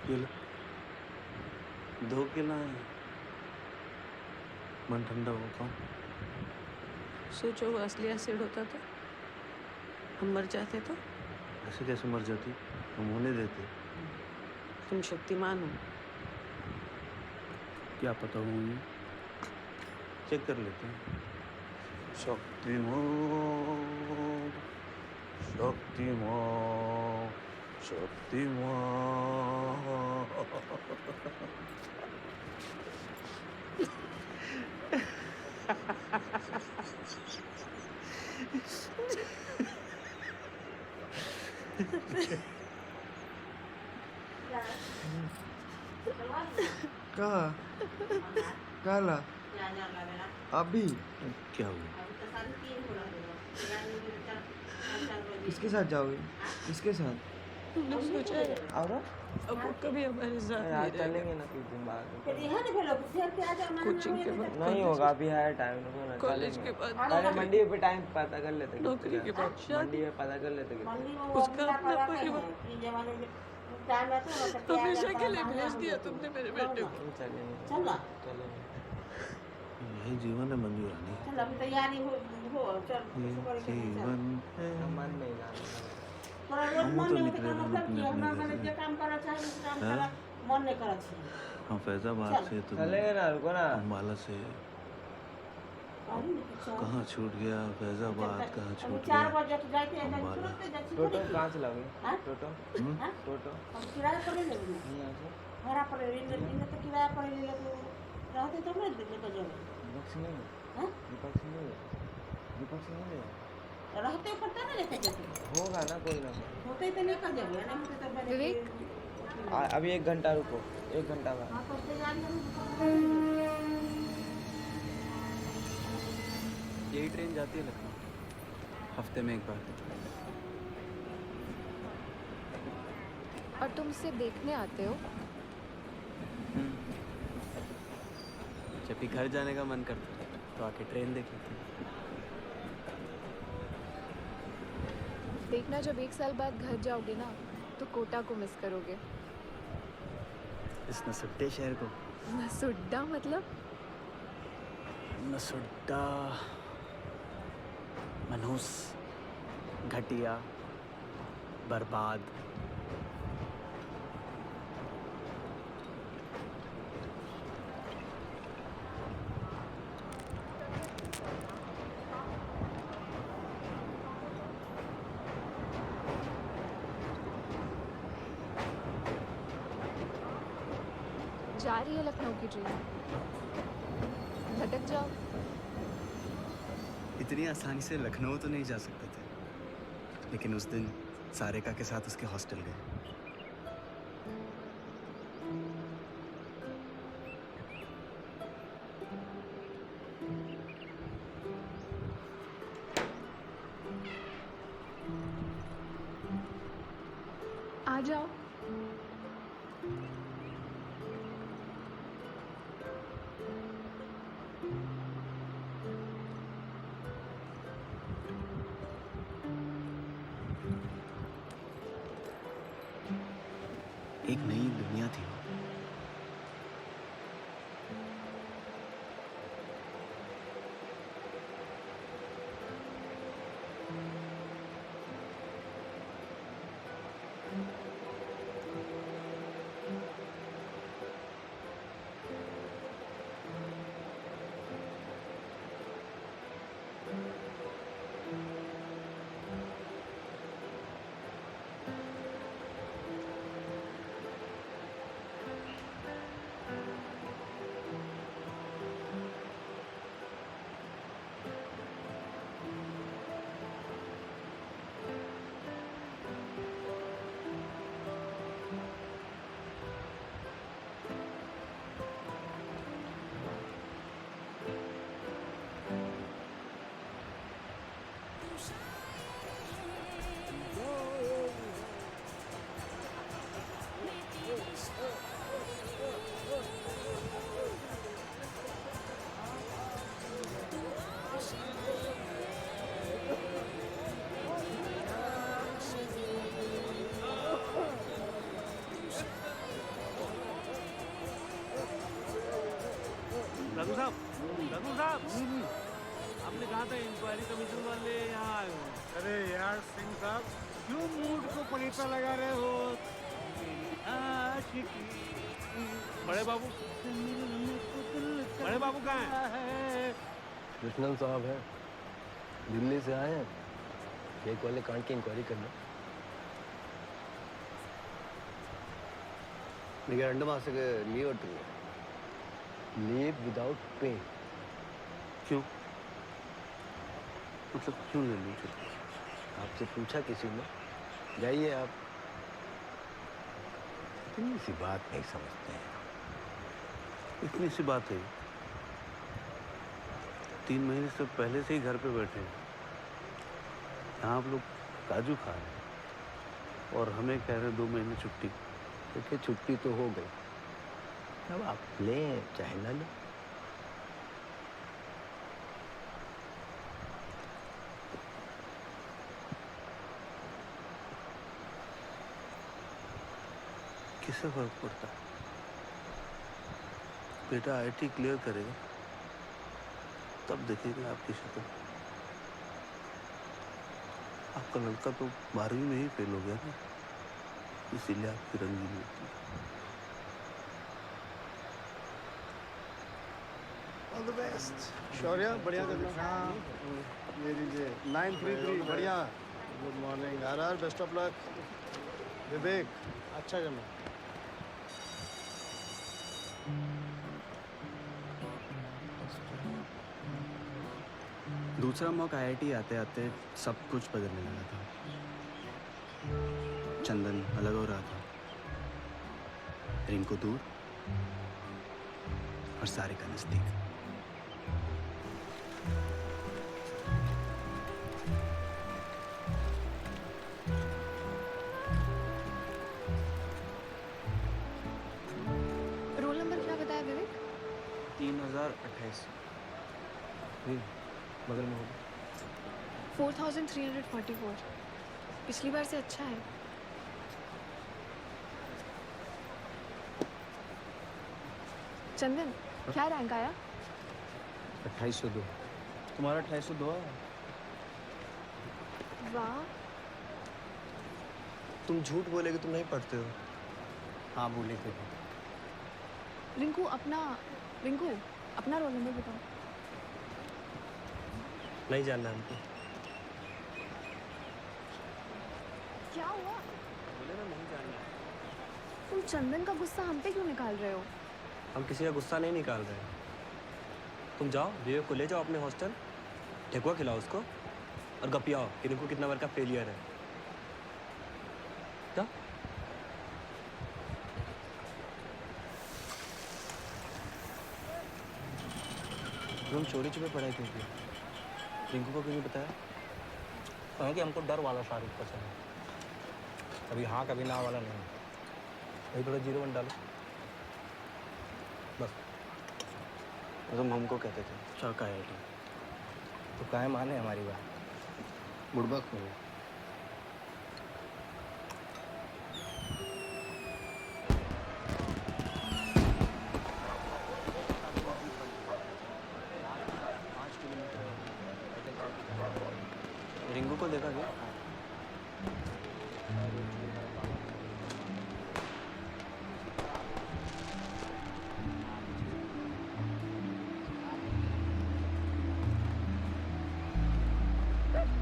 ये लो, धो के लाए, मन ठंडा हो पाऊँ। सोचो वो असली एसिड होता तो हम मर जाते तो। ऐसे कैसे मर जाती, हम होने देते। तुम शक्तिमान हो। क्या पता हूँ, चेक कर लेते हैं। शक्तिमान शक्तिमान शक्तिमान। कहाँ काला अभी क्या हुआ? किसके साथ जाओगे? किसके साथ? हमने सोचा है और अब वो कभी हमारे साथ यार नहीं चलेंगे ना कुछ दिन बाद। कोचिंग के बाद नहीं होगा, अभी है टाइम, रुको ना कॉलेज के बाद पहले मंडी पे टाइम पता कर लेते हैं। नौकरी के बाद मंडी पे पता कर लेते हैं। उसका अपना परिवार हमेशा के लिए भेज दिया तुमने मेरे बेटे को। चलेंगे। यही जीवन है मंजू रानी। ये जीवन है। मन नहीं जाना। हम तो निकले थे अपने अपने घर से। हम फैजाबाद से तो चलेंगे ना, रुको ना। अम्बाला से कहाँ छूट गया फैजाबाद, कहाँ छूट गया अम्बाला। टोटो कहाँ चलाओगे? टोटो टोटो विपक्ष नहीं विपक्ष नहीं विपक्ष नहीं होगा ना, कोई ना विवेक अभी 1 घंटा रुको, 1 घंटा बाद। यही ट्रेन जाती है लखनऊ, हफ्ते में 1 बार। और तुम इसे देखने आते हो? जब भी घर जाने का मन करता है तो आके ट्रेन देख लेते हैं। देखना, जब 1 साल बाद घर जाओगे ना तो कोटा को मिस करोगे। इस नसुड्डे शहर को। नसुड्डा मतलब? नसुड्डा मनहूस, घटिया, बर्बाद। जा रही है लखनऊ की ट्रेन, भटक जाओ। इतनी आसानी से लखनऊ तो नहीं जा सकते थे, लेकिन उस दिन सारिका के साथ उसके हॉस्टल गए। आ जाओ। एक नई दुनिया थी वो। साहब, आपने कहा था इंक्वायरी कमीशन वाले यहाँ आए हो। अरे यार सिंह साहब, क्यों मूड को पलीता लगा रहे हो? बड़े बाबू कहाँ हैं? कृष्णन साहब हैं, दिल्ली से आए हैं केक वाले कांड की इंक्वायरी करने। మీకు 2 మాసానికి లీవ్ ఉంటుంది. Leave without pay. क्यों? मतलब क्यों ले लीजिए? आपसे पूछा किसी ने? जाइए आप। इतनी सी बात नहीं समझते हैं। इतनी सी बात है, 3 महीने से पहले से ही घर पे बैठे हैं। यहाँ आप लोग काजू खा रहे हैं और हमें कह रहे हैं 2 महीने छुट्टी। देखिए छुट्टी तो हो गई, अब आप लें चाहे ना लें। किससे फर्क पड़ता है? बेटा आईटी क्लियर करेगा तब देखेगा आपकी शक्ल। आपका लड़का तो 12वीं में ही फेल हो गया ना, इसीलिए आपकी रंगीन होती है। ऑल द बेस्ट शौर्य, बढ़िया करना। ये लीजिए 933, बढ़िया। Good morning RR, best of luck. Vivek, अच्छा करना। दूसरा मॉक आईआईटी आते आते सब कुछ बदलने लगा था। चंदन अलग हो रहा था, रिंकू दूर और सारिका नजदीक। रोल नंबर क्या बताया विवेक? 3028। बगल में होगा। 4344। पिछली बार से अच्छा है। चंदन, क्या रैंक आया? 2802। तुम्हारा 2802 है। वाह, तुम झूठ बोले कि तुम नहीं पढ़ते हो। हाँ बोले थे। रिंकू अपना रोल नंबर बताओ। नहीं जानना हमको। क्या हुआ? बोले ना नहीं जानना। तुम चंदन का गुस्सा हम पे क्यों निकाल रहे हो? हम किसी का गुस्सा नहीं निकाल रहे। तुम जाओ विवेक को ले जाओ अपने हॉस्टल, ठेकुआ खिलाओ उसको और गपियाओ कि इनको कितना बार का फेलियर है। क्या? तुम चोरी छुपे पढ़ाई क्यों की? रिंकू को क्यों नहीं बताया? कहें कि हमको डर वाला शाहरुख पसंद है, कभी हाँ कभी ना वाला नहीं। वही थोड़ा 01 डालो बस। तुम हमको कहते थे चौका आईआईटी, तो काहे माने हमारी बात? बुड़बक हो। रिंकू को देखा क्या?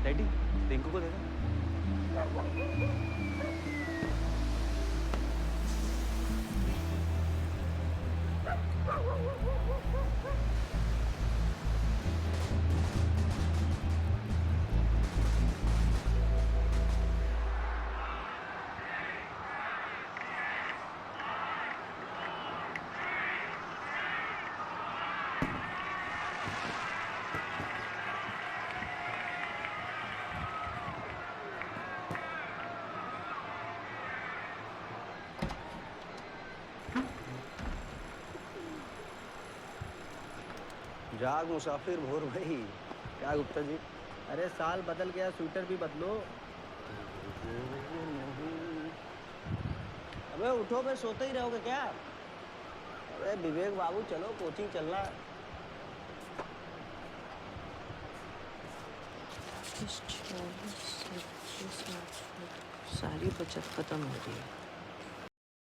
डैडी, रिंकू को देखा? जाग मुसाफिर भोर भाई। क्या गुप्ता जी? अरे साल बदल गया, स्वेटर भी बदलो। अबे उठो, बे सोते ही रहोगे क्या? अरे विवेक बाबू चलो, कोचिंग चलना। 24, 26, 28, 29, सारी बचत खत्म हो गई है।